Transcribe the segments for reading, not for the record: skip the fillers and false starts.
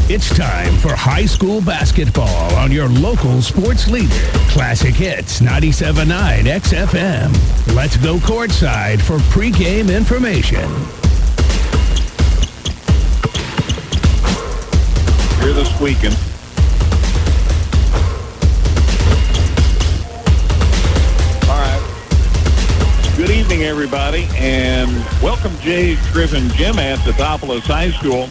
It's time for high school basketball on your local sports leader. Classic Hits 97.9 XFM. Let's go courtside for pregame information. Here this weekend. All right. Good evening, everybody, and welcome Jay, Griff, and Jim at Teutopolis High School.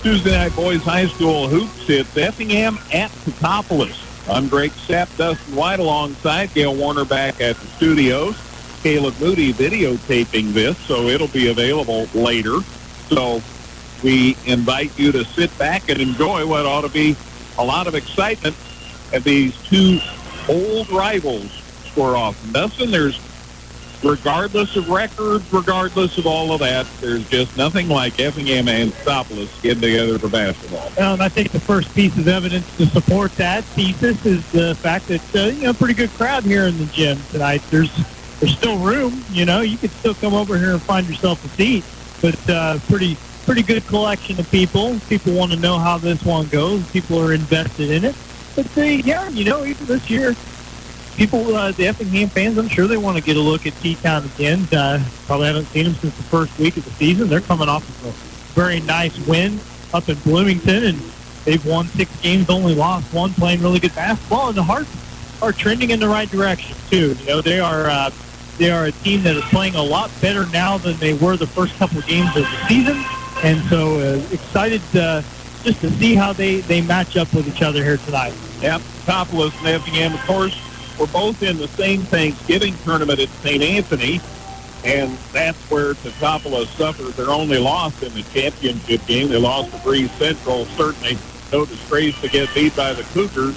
Tuesday night boys high school hoops. It's Effingham at Teutopolis. I'm Greg Sapp, Dustin White alongside Gail Warner back at the studios. Caleb Moody videotaping this, so it'll be available later. So we invite you to sit back and enjoy what ought to be a lot of excitement as these two old rivals score off. And Dustin, regardless of records, regardless of all of that, there's just nothing like Effingham and Teutopolis getting together for basketball. Well, and I think the first piece of evidence to support that thesis is the fact that, pretty good crowd here in the gym tonight. There's still room, you could still come over here and find yourself a seat, but pretty good collection of people. People want to know how this one goes. People are invested in it. But, even this year, people, the Effingham fans, I'm sure they want to get a look at T-Town again. Probably haven't seen them since the first week of the season. They're coming off of a very nice win up in Bloomington, and they've won 6 games, only lost 1, playing really good basketball, and the Hearts are trending in the right direction, too. They are a team that is playing a lot better now than they were the first couple of games of the season, and so excited just to see how they match up with each other here tonight. Yep, Teutopolis and Effingham, of course, we're both in the same Thanksgiving tournament at St. Anthony, and that's where Teutopolis suffered their only loss in the championship game. They lost to Breeze Central. Certainly no disgrace to get beat by the Cougars,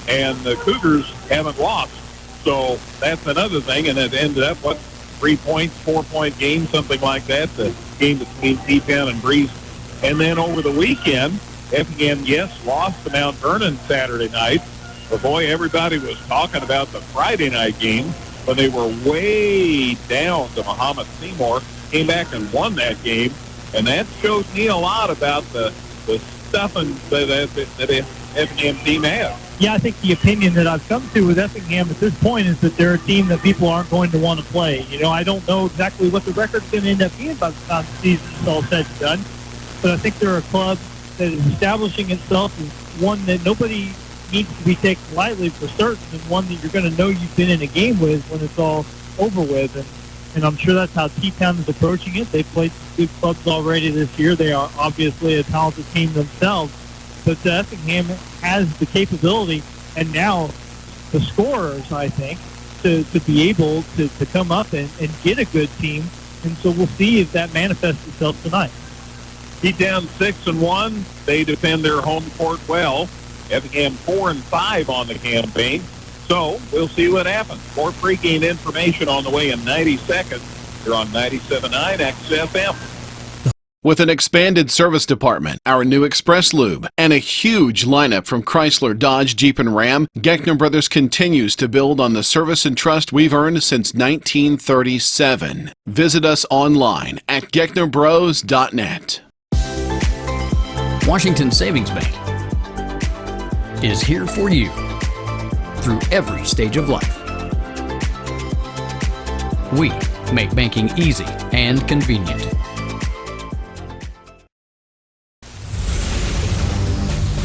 and the Cougars haven't lost. So that's another thing, and it ended up, 3 points, 4-point game, something like that, the game between T-Town and Breeze. And then over the weekend, Effingham, lost to Mount Vernon Saturday night. But boy, everybody was talking about the Friday night game when they were way down to Muhammad Seymour, came back and won that game. And that showed me a lot about the stuffing that Effingham team has. Yeah, I think the opinion that I've come to with Effingham at this point is that they're a team that people aren't going to want to play. I don't know exactly what the record's going to end up being by the time the season's all said and done. But I think they're a club that is establishing itself as one that nobody needs to be taken lightly for certain, and one that you're going to know you've been in a game with when it's all over with. And I'm sure that's how T-Town is approaching it. They've played some good clubs already this year. They are obviously a talented team themselves. But Effingham has the capability and now the scorers, I think, to be able to come up and get a good team. And so we'll see if that manifests itself tonight. T-Town 6-1. They defend their home court well. Effingham 4-5 on the campaign. So we'll see what happens. More pregame information on the way in 90 seconds. You're on 97.9 XFM. With an expanded service department, our new Express Lube, and a huge lineup from Chrysler, Dodge, Jeep, and Ram, Geckner Brothers continues to build on the service and trust we've earned since 1937. Visit us online at gecknerbros.net. Washington Savings Bank is here for you through every stage of life. We make banking easy and convenient.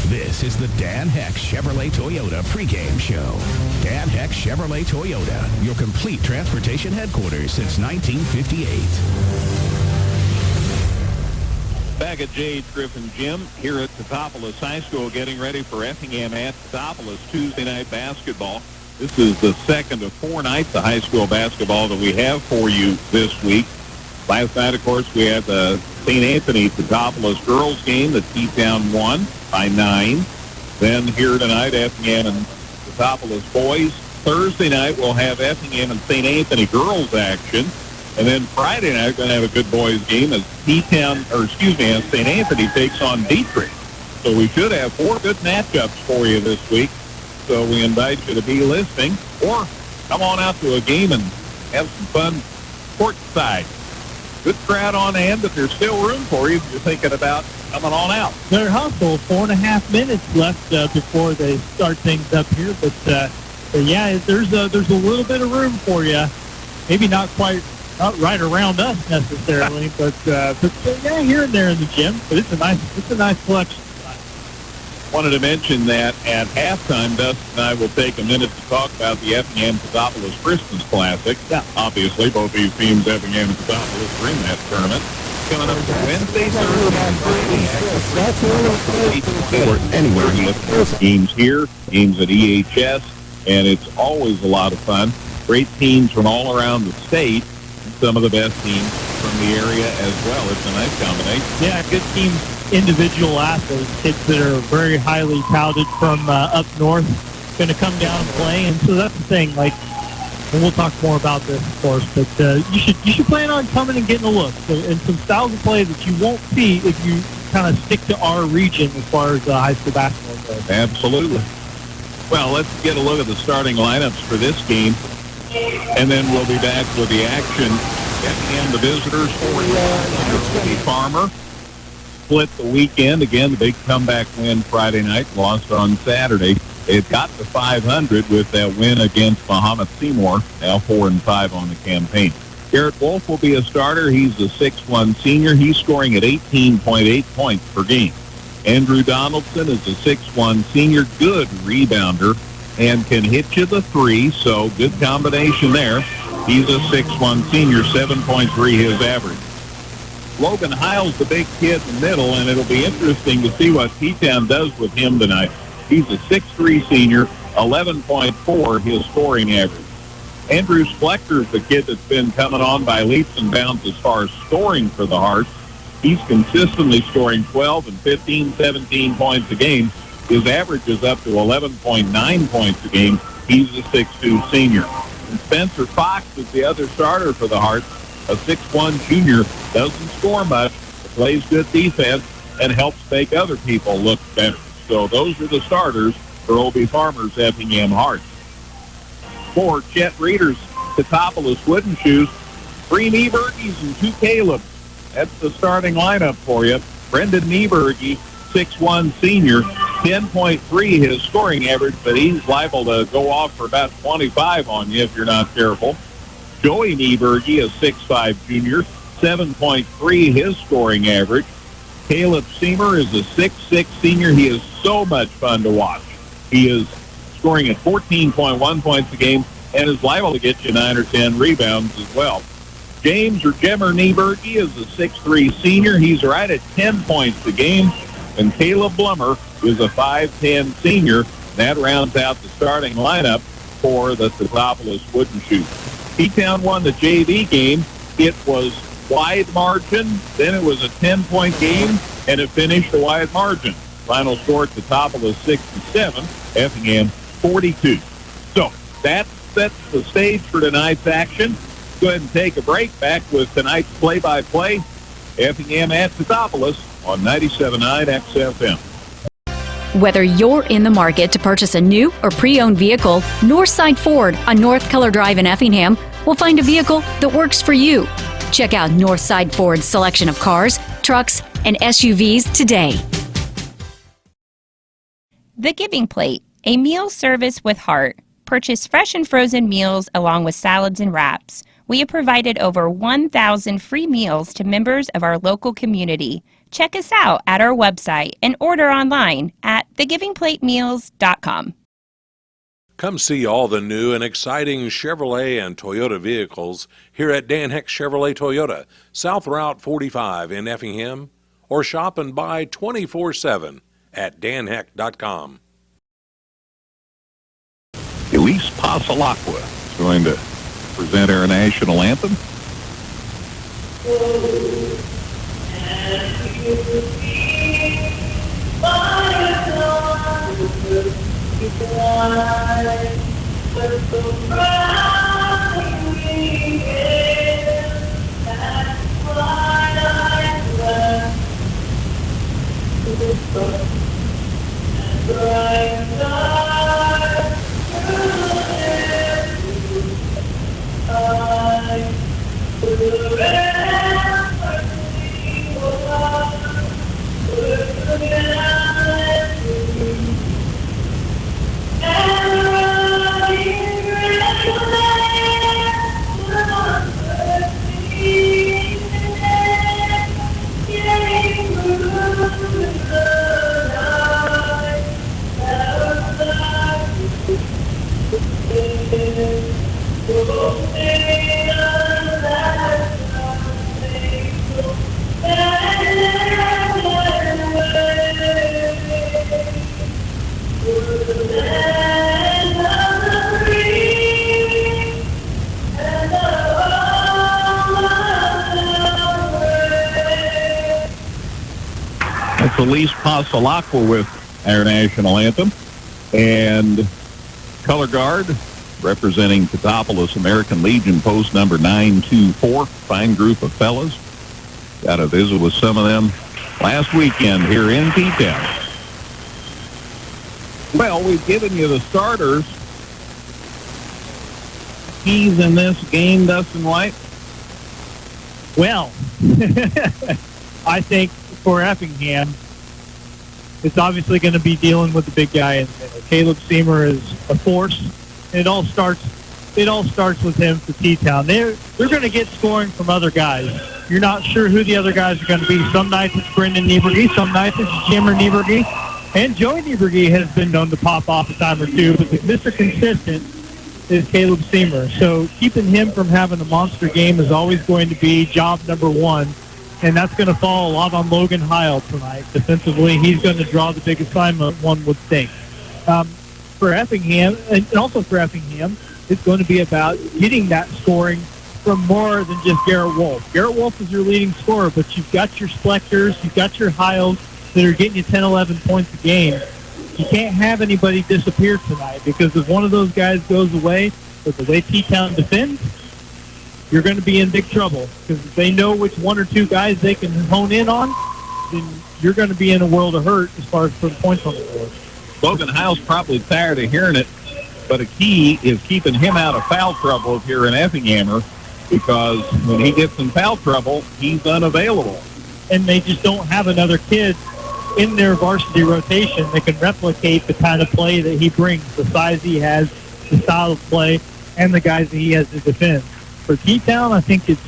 This is the Dan Heck Chevrolet Toyota pregame show. Dan Heck Chevrolet Toyota, your complete transportation headquarters since 1958. Back at Jade, Griff, and Jim here at Teutopolis High School, getting ready for Effingham at Teutopolis Tuesday night basketball. This is the second of 4 nights of high school basketball that we have for you this week. Last night, of course, we had the St. Anthony Teutopolis girls game that T-Town won by 9. Then here tonight, Effingham and Teutopolis boys. Thursday night, we'll have Effingham and St. Anthony girls action. And then Friday night, we're going to have a good boys game as as St. Anthony takes on Dietrich. So we should have 4 good matchups for you this week. So we invite you to be listening or come on out to a game and have some fun courtside. Good crowd on hand, but there's still room for you if you're thinking about coming on out. Their hustle, 4.5 minutes left before they start things up here. But yeah, there's a little bit of room for you. Maybe not quite right around us necessarily, but yeah, here and there in the gym. But it's a nice collection. Wanted to mention that at halftime, Dustin and I will take a minute to talk about the Effingham Cathopolis Christmas Classic. Yeah. Obviously, both these teams, Effingham and Cathopolis, are in that tournament. Coming up Wednesday, Thursday, and Friday. Or anywhere you look at games here, games at EHS, and it's always a lot of fun. Great teams from all around the state, and some of the best teams from the area as well. It's a nice combination. Yeah, good teams. Individual athletes, kids that are very highly touted from up north, going to come down and play. And so that's the thing. Like, and we'll talk more about this, of course. But you should plan on coming and getting a look and some styles of play that you won't see if you kind of stick to our region as far as high school basketball goes. Absolutely. Well, let's get a look at the starting lineups for this game, and then we'll be back with the action. Effingham, the visitors, Farmer. Split the weekend. Again, the big comeback win Friday night, lost on Saturday. It got to 500 with that win against Mahomet Seymour, now 4-5 on the campaign. Garrett Wolf will be a starter. He's a 6'1 senior. He's scoring at 18.8 points per game. Andrew Donaldson is a 6'1 senior, good rebounder, and can hit you the three, so good combination there. He's a 6'1 senior, 7.3 his average. Logan Hiles, the big kid in the middle, and it'll be interesting to see what T-Town does with him tonight. He's a 6'3 senior, 11.4 his scoring average. Andrew Splector is the kid that's been coming on by leaps and bounds as far as scoring for the Hearts. He's consistently scoring 12 and 15, 17 points a game. His average is up to 11.9 points a game. He's a 6'2 senior. And Spencer Fox is the other starter for the Hearts. A 6'1 junior, doesn't score much, plays good defense, and helps make other people look better. So those are the starters for O.B. Farmer's Effingham Hearts. For Chet Reeder's Cathopolis Wooden Shoes, 3 Nieberges and 2 Calebs. That's the starting lineup for you. Brendan Nieberge, 6'1 senior, 10.3 his scoring average, but he's liable to go off for about 25 on you if you're not careful. Joey Nieberge, a 6'5 junior, 7.3 his scoring average. Caleb Seymour is a 6'6 senior. He is so much fun to watch. He is scoring at 14.1 points a game and is liable to get you 9 or 10 rebounds as well. James or Jemmer Nieberge is a 6'3 senior. He's right at 10 points a game. And Caleb Blummer is a 5'10 senior. That rounds out the starting lineup for the Cathopolis Wooden Shoes. T-Town won the JV game. It was wide margin, then it was a 10-point game, and it finished a wide margin. Final score at Cathopolis 67, Effingham 42. So that sets the stage for tonight's action. Go ahead and take a break. Back with tonight's play-by-play. Effingham at Cathopolis on 97.9 XFM. Whether you're in the market to purchase a new or pre-owned vehicle, Northside Ford on North Keller Drive in Effingham will find a vehicle that works for you. Check out Northside Ford's selection of cars, trucks, and SUVs today. The Giving Plate, a meal service with heart. Purchase fresh and frozen meals along with salads and wraps. We have provided over 1,000 free meals to members of our local community. Check us out at our website and order online at thegivingplatemeals.com. Come see all the new and exciting Chevrolet and Toyota vehicles here at Dan Heck Chevrolet Toyota, South Route 45 in Effingham, or shop and buy 24/7 at danheck.com. Elise Pasalacqua is going to present our national anthem. Felice Pasalacqua with our national anthem. And color guard representing Petopolis American Legion post number 924. Fine group of fellas. Got to visit with some of them last weekend here in T-Town. Well, we've given you the starters. Keys in this game, Dustin White? Well, I think for Effingham, it's obviously going to be dealing with the big guy in the middle. Caleb Seamer is a force. It all starts with him for T-Town. They're going to get scoring from other guys. You're not sure who the other guys are going to be. Some nights it's Brendan Nieberge, some nights it's Jimmer Nieberge, and Joey Nieberge has been known to pop off a time or two, but Mr. Consistent is Caleb Seamer. So keeping him from having a monster game is always going to be job number one, and that's going to fall a lot on Logan Heil tonight. Defensively, he's going to draw the big assignment, one would think. For Effingham, and also for Effingham, it's going to be about getting that scoring from more than just Garrett Wolf. Garrett Wolf is your leading scorer, but you've got your Splectors, you've got your Hiles that are getting you 10, 11 points a game. You can't have anybody disappear tonight, because if one of those guys goes away, with the way T-Town defends, you're going to be in big trouble, because if they know which one or two guys they can hone in on, then you're going to be in a world of hurt as far as putting points on the board. Logan Hiles probably tired of hearing it, but a key is keeping him out of foul trouble if you're an Effinghammer, because when he gets in foul trouble, he's unavailable. And they just don't have another kid in their varsity rotation that can replicate the kind of play that he brings, the size he has, the style of play, and the guys that he has to defend. For T-Town, I think it's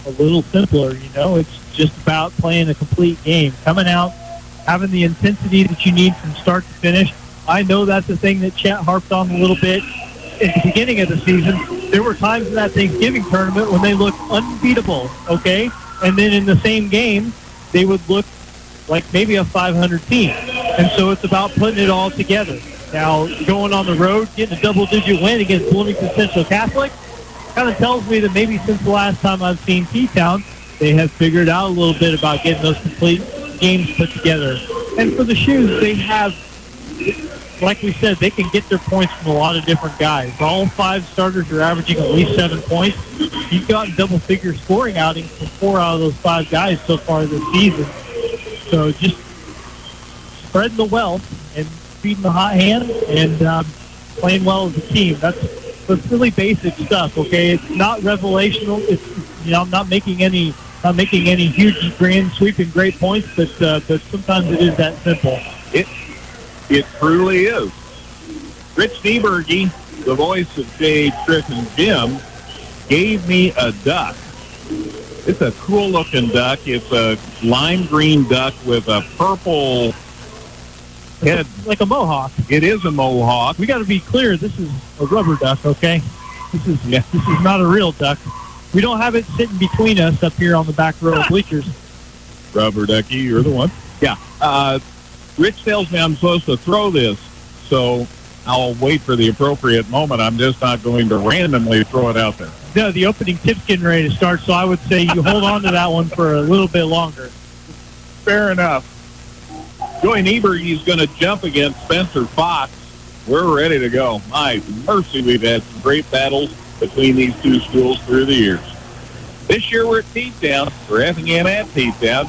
a little simpler, you know. It's just about playing a complete game, coming out, having the intensity that you need from start to finish. I know that's the thing that Chet harped on a little bit at the beginning of the season. There were times in that Thanksgiving tournament when they looked unbeatable, okay? And then in the same game, they would look like maybe a 500 team. And so it's about putting it all together. Now, going on the road, getting a double-digit win against Bloomington Central Catholic kind of tells me that maybe since the last time I've seen T-Town, they have figured out a little bit about getting those complete games put together. And for the Shoes, they have, like we said, they can get their points from a lot of different guys. All five starters are averaging at least 7 points. You've gotten double-figure scoring outings from 4 out of those 5 guys so far this season. So just spreading the wealth and feeding the hot hand and playing well as a team. That's really basic stuff. Okay, it's not revelational. It's I'm not making any huge, grand, sweeping, great points, but sometimes it is that simple. It truly is. Rich Nieberge, the voice of Jay, Trick, and Jim, gave me a duck. It's a cool-looking duck. It's a lime green duck with a purple head. Like a mohawk. It is a mohawk. We got to be clear, this is a rubber duck, okay? This is not a real duck. We don't have it sitting between us up here on the back row of bleachers. Rubber ducky, you're the one. Yeah. Rich tells me I'm supposed to throw this, so I'll wait for the appropriate moment. I'm just not going to randomly throw it out there. No, the opening tip's getting ready to start, so I would say you hold on to that one for a little bit longer. Fair enough. Joey Nieberge is going to jump against Spencer Fox. We're ready to go. My mercy, we've had some great battles between these two schools through the years. This year we're at T-Town. We're Effingham at T-Town.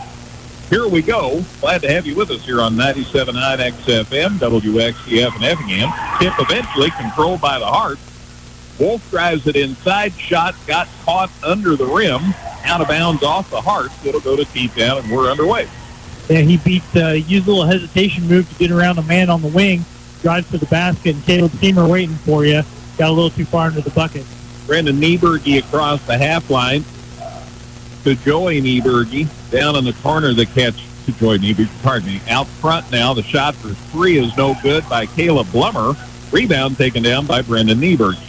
Here we go. Glad to have you with us here on 97.9 XFM, WXCF in Effingham. Tip eventually controlled by the Heart. Wolf drives it inside. Shot got caught under the rim. Out of bounds off the Heart. It'll go to T-Town, and we're underway. Yeah, he used a little hesitation move to get around a man on the wing. Drives to the basket, and Caleb Seamer waiting for you. Got a little too far into the bucket. Brendan Nieberge across the half line to Joey Nieberge. Down in the corner, the catch to Joey Nieberge. Out front now, the shot for 3 is no good by Caleb Blummer. Rebound taken down by Brendan Nieberge.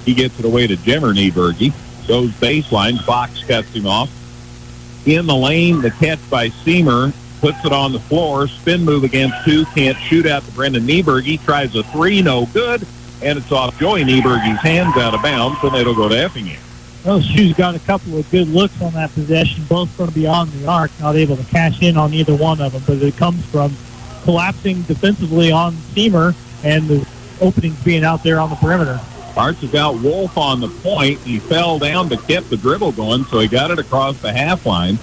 He gets it away to Jimmer Nieberge. Goes baseline. Fox cuts him off. In the lane, the catch by Seamer. Puts it on the floor. Spin move against 2. Can't shoot out to Brendan Nieberge. Tries a 3, no good. And it's off Joey Nieberge's hands out of bounds, and it'll go to Effingham. Well, Shoes got a couple of good looks on that possession, both from beyond the arc, not able to cash in on either one of them, but it comes from collapsing defensively on Seamer and the openings being out there on the perimeter. Hearts have got Wolf on the point. He fell down but kept the dribble going, so he got it across the half line.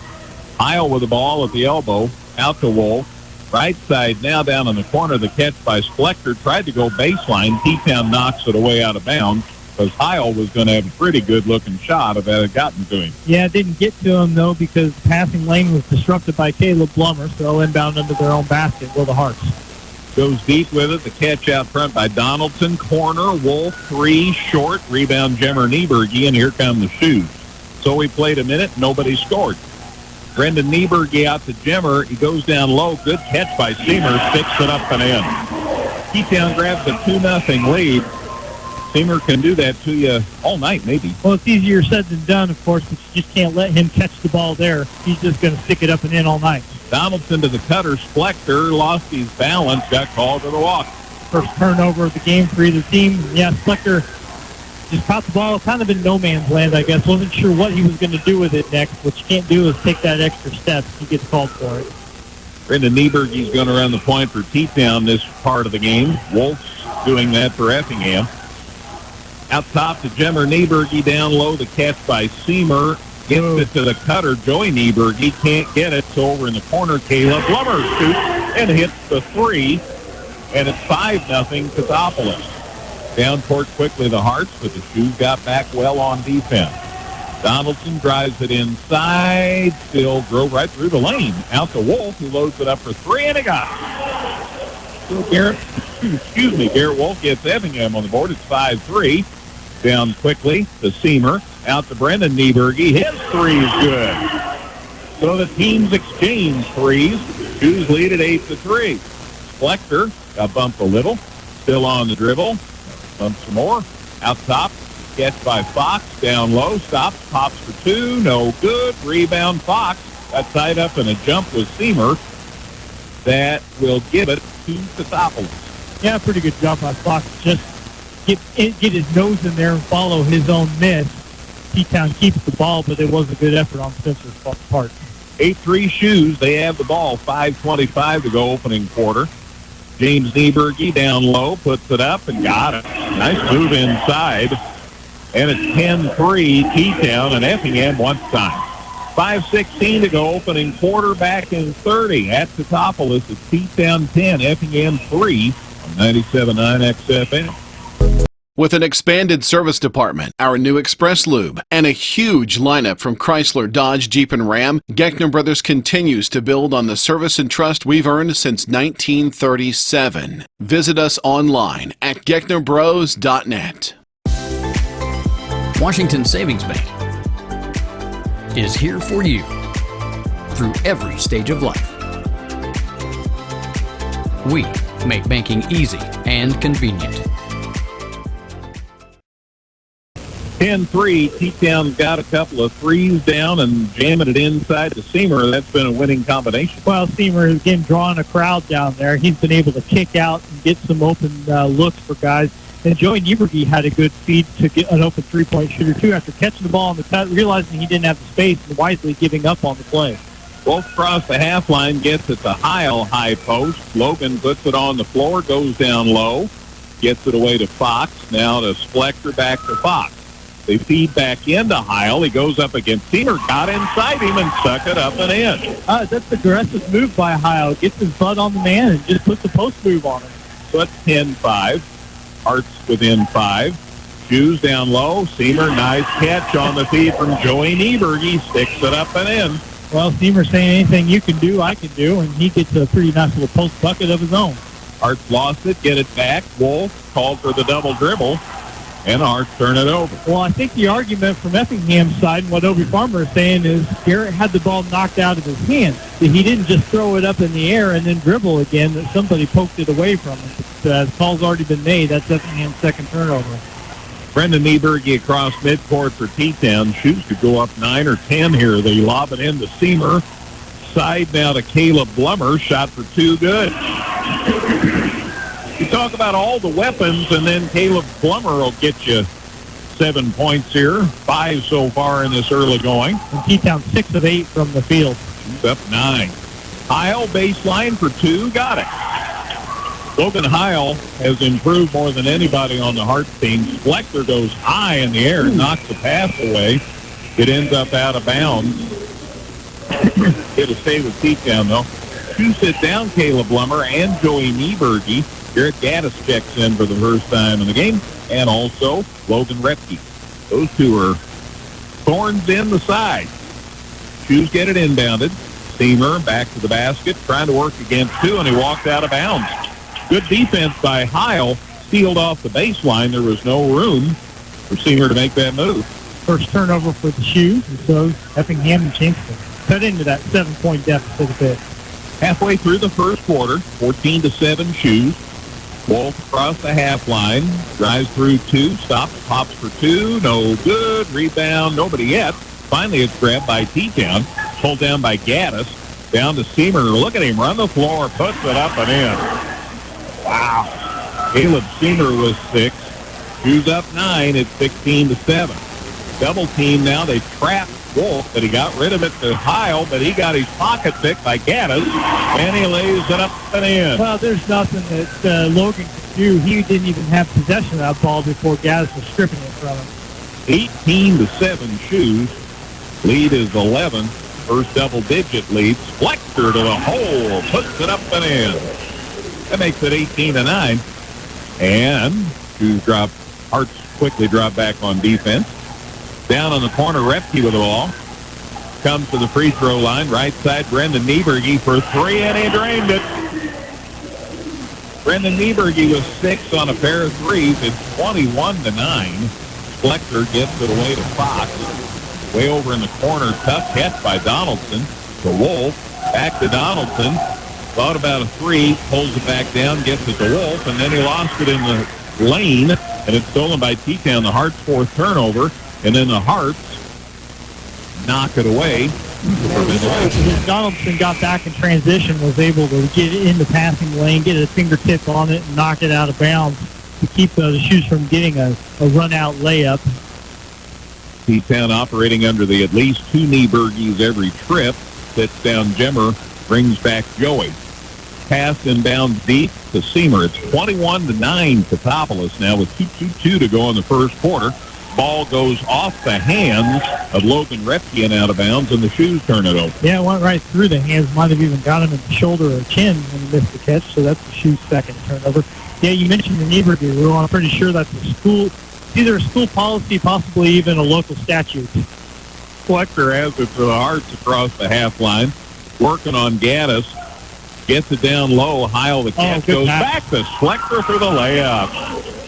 Heil with the ball at the elbow, out to Wolf. Right side now down in the corner. The catch by Splector. Tried to go baseline. T-Town knocks it away out of bounds because Heil was going to have a pretty good-looking shot if it had gotten to him. Yeah, it didn't get to him, though, because the passing lane was disrupted by Caleb Blummer, so inbound under their own basket will the Hearts. Goes deep with it. The catch out front by Donaldson. Corner. Wolf, three, short. Rebound, Jemmer Nieberge, and here come the Shoes. So we played a minute. Nobody scored. Brendan Nieberge out to Jemmer. He goes down low. Good catch by Seamer. Sticks it up and in. T-Town grabs a 2-0 lead. Seamer can do that to you all night, maybe. Well, it's easier said than done, of course, but you just can't let him catch the ball there. He's just going to stick it up and in all night. Donaldson to the cutter. Splector lost his balance. Got called to the walk. First turnover of the game for either team. Yeah, Splector just caught the ball kind of in no man's land, I guess. Wasn't sure what he was going to do with it next. What you can't do is take that extra step. He gets called for it. Brendan Nieberge's going to run the point for T-Town this part of the game. Wolf's doing that for Effingham. Out top to Jemmer Nieberge, down low. The catch by Seamer. Gets it to the cutter. Joey Nieberge can't get it. So over in the corner, Caleb Blummer shoots and hits the three. And it's 5-0 Cathopolis. Down court quickly the Hearts, but the Shoes got back well on defense. Donaldson drives it inside. Still drove right through the lane. Out to Wolf, who loads it up for three, and he got it. So Garrett Wolf gets Effingham on the board. It's 5-3. Down quickly to Seamer. Out to Brendan Nieberge. His three is good. So the teams exchange threes. Shoes lead at 8-3. Splector got bumped a little. Still on the dribble. Bump some more. Out top. Catch by Fox. Down low. Stops. Pops for two. No good. Rebound. Fox got tied up in a jump with Seamer. That will give it to Cathopolis. Yeah, pretty good job by Fox. Just get his nose in there and follow his own miss. T-Town keeps the ball, but it was a good effort on Spencer's part. 8-3 Shoes. They have the ball. 5:25 to go opening quarter. James Nieberge down low, puts it up and got it. Nice move inside. And it's 10-3 T-Town, and Effingham wants time. 5:16 to go opening quarter, back in 30 at Cathopolis. It's T-Town 10, Effingham 3 on 97.9 XFM. With an expanded service department, our new Express Lube, and a huge lineup from Chrysler, Dodge, Jeep, and Ram, Geckner Brothers continues to build on the service and trust we've earned since 1937. Visit us online at gecknerbros.net. Washington Savings Bank is here for you through every stage of life. We make banking easy and convenient. 10-3, T-Town's got a couple of threes down and jamming it inside to Seamer. That's been a winning combination. Well, Seamer has again drawing a crowd down there. He's been able to kick out and get some open looks for guys. And Joey Nieberge had a good feed to get an open three-point shooter, too, after catching the ball on the cut, realizing he didn't have the space and wisely giving up on the play. Wolf across the half line, gets it to Heil, high post. Logan puts it on the floor, goes down low, gets it away to Fox. Now to Splector, back to Fox. They feed back into Heil. He goes up against Seamer, got inside him and stuck it up and in. That's an aggressive move by Heil. Gets his butt on the man and just puts a post move on him. So it's 10-5. Hearts within 5. Shoes down low. Seamer, nice catch on the feed from Joey Nieberge. Sticks it up and in. Well, Seamer saying anything you can do, I can do, and he gets a pretty nice little post bucket of his own. Hearts lost it, get it back. Wolf called for the double dribble, and Hearts turn it over. Well, I think the argument from Effingham's side and what Obie Farmer is saying is Garrett had the ball knocked out of his hand. He didn't just throw it up in the air and then dribble again. That somebody poked it away from him. But, the call's already been made. That's Effingham's second turnover. Brendan Nieberge across midcourt for T-Town. Shoes could go up 9 or 10 here. They lob it into Seamer. Side now to Caleb Blummer. Shot for 2, good. You talk about all the weapons, and then Caleb Blummer will get you 7 points here, 5 so far in this early going. And T-Town 6 of 8 from the field. She's up 9. Heil, baseline for 2, got it. Logan Heil has improved more than anybody on the Hearts team. Fleckler goes high in the air, knocks the pass away. It ends up out of bounds. It'll stay with T-Town, though. 2 sit down, Caleb Lummer and Joey Nieberge. Garrett Gaddis checks in for the first time in the game, and also Logan Repke. Those 2 are thorns in the side. Shoes get it inbounded. Seamer back to the basket, trying to work against 2, and he walked out of bounds. Good defense by Heil. Sealed off the baseline. There was no room for Seamer to make that move. First turnover for the Shoes, and so Effingham and Kingston cut into that 7-point deficit a bit. Halfway through the first quarter, 14-7 Shoes. Wolf across the half line, drives through 2, stops, pops for 2, no good, rebound, nobody yet. Finally, it's grabbed by T-Town, pulled down by Gaddis, down to Seamer. Look at him run the floor, puts it up and in. Wow. Caleb Seamer was 6. Shoes up 9 at 16-7. Double team now. They trapped Wolf, but he got rid of it to Heil, but he got his pocket picked by Gaddis, and he lays it up and in. Well, there's nothing that Logan could do. He didn't even have possession of that ball before Gaddis was stripping it from him. 18-7 Shoes. Lead is 11. First double-digit lead. Fleckler to the hole. Puts it up and in. That makes it 18-9. And Shoes drop. Hearts quickly drop back on defense. Down on the corner, Repke with the ball. Comes to the free throw line. Right side, Brendan Nieberge for 3, and he drained it. Brendan Nieberge was 6 on a pair of threes. It's 21-9. Fleckler gets it away to Fox. Way over in the corner, tough catch by Donaldson. To Wolf, back to Donaldson. Thought about a 3, pulls it back down, gets it to Wolf, and then he lost it in the lane, and it's stolen by T-Town. The Hearts' 4th turnover, and then the Hearts knock it away. Donaldson got back in transition, was able to get it in the passing lane, get a fingertip on it, and knock it out of bounds to keep the Shoes from getting a run-out layup. T-Town operating under the at least 2 Nieberges every trip. Sits down Jemmer, brings back Joey. Pass inbounds deep to Seamer. It's 21-9 Topopoulos now with 2:22 to go in the first quarter. Ball goes off the hands of Logan Repke and out of bounds, and the Shoes turn it over. Yeah, it went right through the hands. Might have even got him in the shoulder or chin when he missed the catch, so that's the Shoes' second turnover. Yeah, you mentioned the Nieberge rule. I'm pretty sure that's either a school policy, possibly even a local statute. Fleckler has it for the Hearts across the half line. Working on Gaddis. Gets it down low. Heil, the catch goes back to Fleckler for the layup.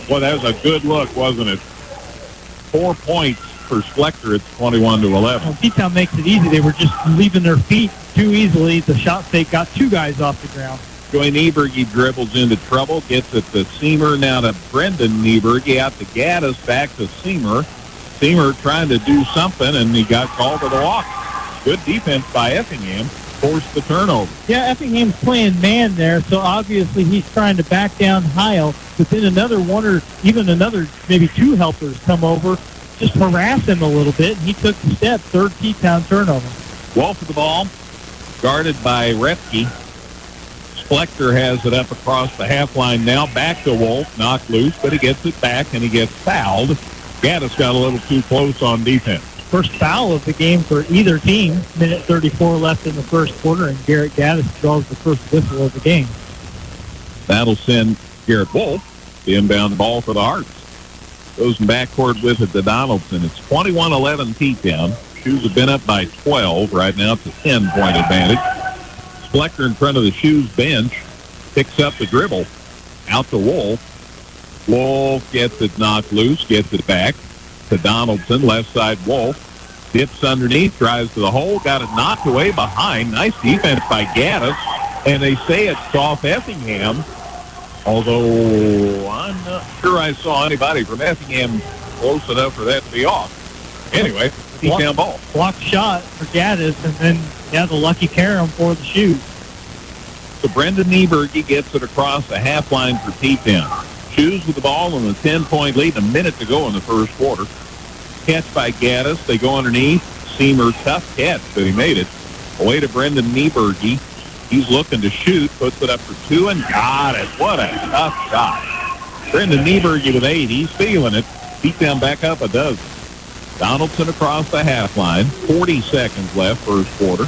Boy, that was a good look, wasn't it? 4 points for Fleckler. It's 21-11. Well, T-Town makes it easy. They were just leaving their feet too easily. The shot fake got 2 guys off the ground. Joey Nieberge dribbles into trouble, gets it to Seamer, now to Brendan Nieberge, out to Gaddis, back to Seamer. Seamer trying to do something, and he got called for the walk. Good defense by Effingham, forced the turnover. Yeah, Effingham's playing man there, so obviously he's trying to back down Heil, but then another one or even another, maybe 2 helpers come over, just harass him a little bit, and he took the step. 3rd T-Town turnover. Wolf with the ball, guarded by Repke. Fleckler has it up across the half line now. Back to Wolf, knocked loose, but he gets it back and he gets fouled. Gaddis got a little too close on defense. First foul of the game for either team. Minute 34 left in the first quarter, and Garrett Gaddis draws the first whistle of the game. That'll send Garrett Wolf the inbound ball for the Hearts. Goes in backcourt with it to Donaldson. It's 21-11 T-Town. Shoes have been up by 12. Right now it's a 10-point advantage. Fleckler in front of the Shoes bench, picks up the dribble, out to Wolf. Wolf gets it knocked loose, gets it back to Donaldson, left side Wolf, dips underneath, drives to the hole, got it knocked away behind. Nice defense by Gaddis, and they say it's off Effingham, although I'm not sure I saw anybody from Effingham close enough for that to be off. Anyway, T-Town ball. Block shot for Gaddis, and then the lucky carom for the Shoes. So Brendan Nieberge gets it across the half line for T-Town. Shoes with the ball in the 10-point lead, a minute to go in the first quarter. catch by Gaddis. They go underneath. Seamer, tough catch, but he made it. Away to Brendan Nieberge. He's looking to shoot, puts it up for two, and got it. What a tough shot. Brendan Nieberge with 8. He's feeling it. Beat down back up a dozen. Donaldson across the half line. 40 seconds left, first quarter.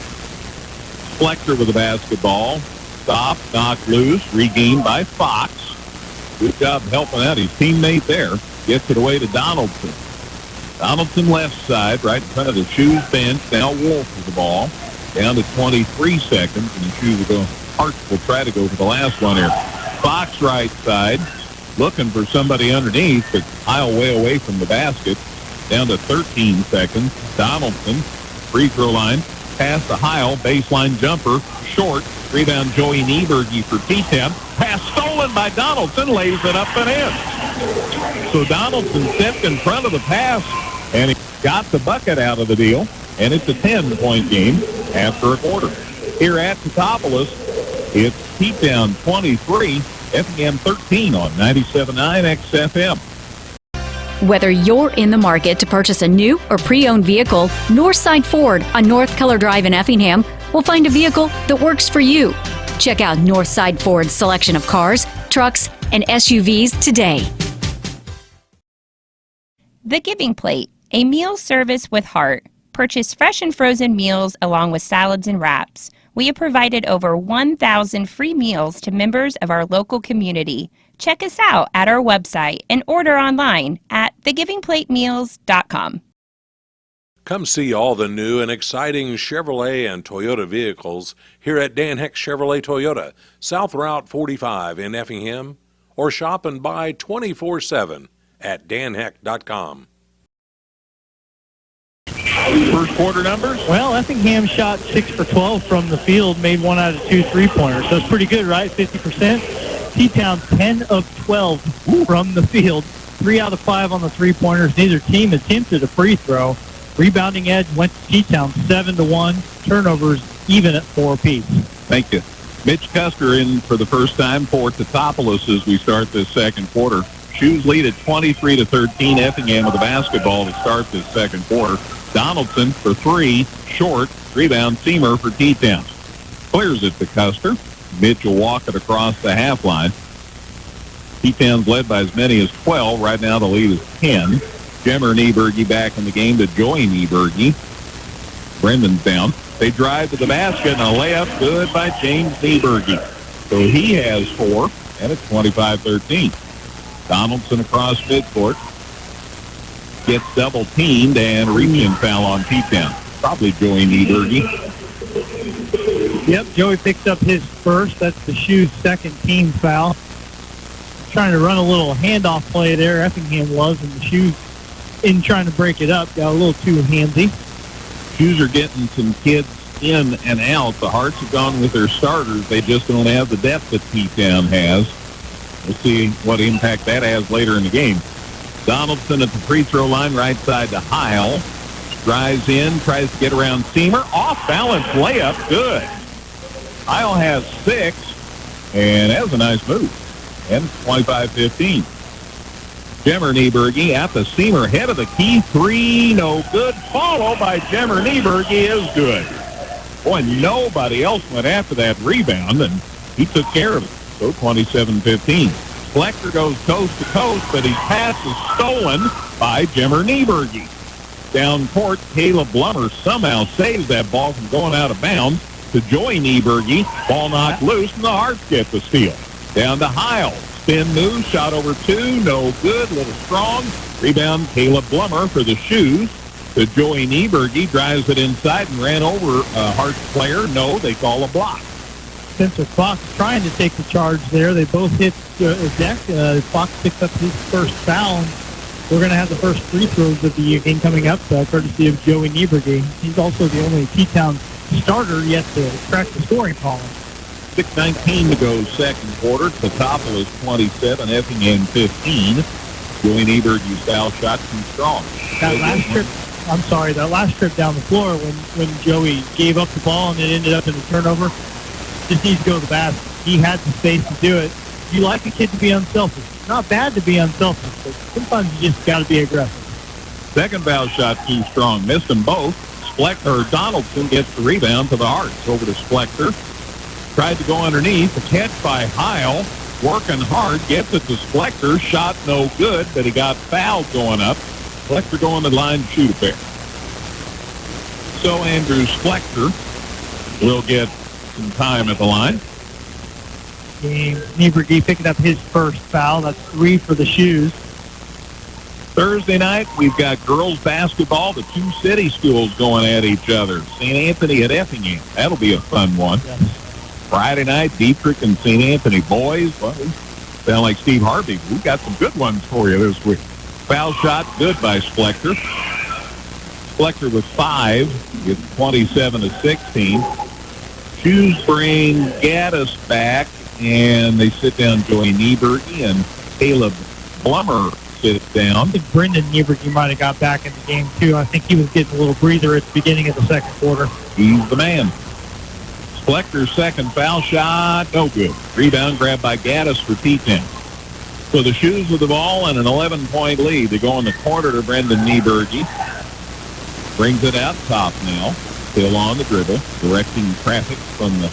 Fletcher with the basketball. Stop, knocked loose, regained by Fox. Good job helping out his teammate there. Gets it away to Donaldson. Donaldson left side, right in front of the Shoes bench. Now Wolf with the ball. Down to 23 seconds, and the Shoes will go. Harts will try to go for the last one here. Fox right side, looking for somebody underneath, but Heil way away from the basket. Down to 13 seconds. Donaldson, free throw line, pass to Heil, baseline jumper, short. Rebound Joey Nieberge for T-Temp. Pass stolen by Donaldson, lays it up and in. So Donaldson stepped in front of the pass, and he got the bucket out of the deal. And it's a 10-point game after a quarter. Here at Teutopolis, it's T-Town 23, Effingham 13 on 97.9 XFM. Whether you're in the market to purchase a new or pre-owned vehicle, Northside Ford on North Color Drive in Effingham will find a vehicle that works for you. Check out Northside Ford's selection of cars, trucks, and SUVs today. The Giving Plate, a meal service with heart. Purchase fresh and frozen meals along with salads and wraps. We have provided over 1,000 free meals to members of our local community. Check us out at our website and order online at thegivingplatemeals.com. Come see all the new and exciting Chevrolet and Toyota vehicles here at Dan Heck Chevrolet Toyota, South Route 45 in Effingham, or shop and buy 24/7 at danheck.com. First quarter numbers? Well, Effingham shot 6 for 12 from the field, made 1 out of 2 3-pointers. So it's pretty good, right? 50%. T-Town 10 of 12 from the field, 3 out of 5 on the 3-pointers. Neither team attempted a free throw. Rebounding edge went to T-Town 7-1. Turnovers even at 4 apiece. Thank you. Mitch Custer in for the first time for Teutopolis as we start this second quarter. Shoes lead at 23-13. Effingham with the basketball to start this second quarter. Donaldson for 3, short. Rebound Seamer for T-Town. Clears it to Custer. Mitch will walk it across the half line. T-Town's led by as many as 12. Right now the lead is 10. Jemmer Nieberge back in the game to Joey Nieberge. Brendan's down. They drive to the basket and a layup good by James Nieberge. So he has 4, and it's 25-13. Donaldson across midcourt. Gets double teamed and reaching foul on T-Town. Probably Joey Nieberge. Yep, Joey picks up his first. That's the Shoes' second team foul. Trying to run a little handoff play there, Effingham was, and the Shoes, in trying to break it up, got a little too handsy. Shoes are getting some kids in and out. The Hearts have gone with their starters. They just don't have the depth that T-Town has. We'll see what impact that has later in the game. Donaldson at the free throw line, right side to Heil. Drives in, tries to get around Seamer. Off balance layup, good. Heil has 6, and that was a nice move. And 25-15. Jemmer Nieberge at the Seamer, head of the key, 3, no good. Follow by Jemmer Nieberge is good. Boy, nobody else went after that rebound, and he took care of it. So 27-15. Fletcher goes coast to coast, but his pass is stolen by Jemmer Nieberge. Down court, Caleb Blummer somehow saves that ball from going out of bounds to Joey Nieberge. Ball knocked loose, and the Hearts get the steal. Down to Heil. Spin move, shot over 2, no good, little strong. Rebound, Caleb Blummer for the Shoes. To Joey Nieberge, drives it inside and ran over a Hearts player. No, they call a block. Spencer Fox trying to take the charge there. They both hit deck. Fox picks up his first foul. We're going to have the first free throws of the game coming up, courtesy of Joey Nieberge. He's also the only T-Town starter yet to crack the scoring column. 6:19 to go second quarter. Teutopolis 27, Effingham 15. Joey Nieberge's foul shot too strong. That last trip down the floor when Joey gave up the ball and it ended up in a turnover, just needs to go to the basket. He had the space to do it. You like a kid to be unselfish. It's not bad to be unselfish, but sometimes you just got to be aggressive. Second foul shot too strong. Missed them both. Donaldson gets the rebound to the Hearts. Over to Splector. Tried to go underneath. The catch by Heil. Working hard. Gets it to Splector. Shot no good, but he got fouled going up. Splector going to the line to shoot a pair. So Andrew Splector will get some time at the line. Nieberge picking up his first foul. That's 3 for the Shoes. Thursday night, we've got girls basketball. The two city schools going at each other. St. Anthony at Effingham. That'll be a fun one. Yes. Friday night, Dietrich and St. Anthony boys. Well, we sound like Steve Harvey. We've got some good ones for you this week. Foul shot good by Splector. Splector with 5. Gets 27-16. Shoes bring Gaddis back, and they sit down Joey Nieberge and Caleb Blummer sits down. I think Brendan Nieberge might have got back in the game, too. I think he was getting a little breather at the beginning of the second quarter. He's the man. Splector's second foul shot, no good. Rebound grabbed by Gaddis for T10. So the Shoes with the ball and an 11-point lead. They go in the corner to Brendan Nieberge. Brings it out top now. Still on the dribble, directing traffic from the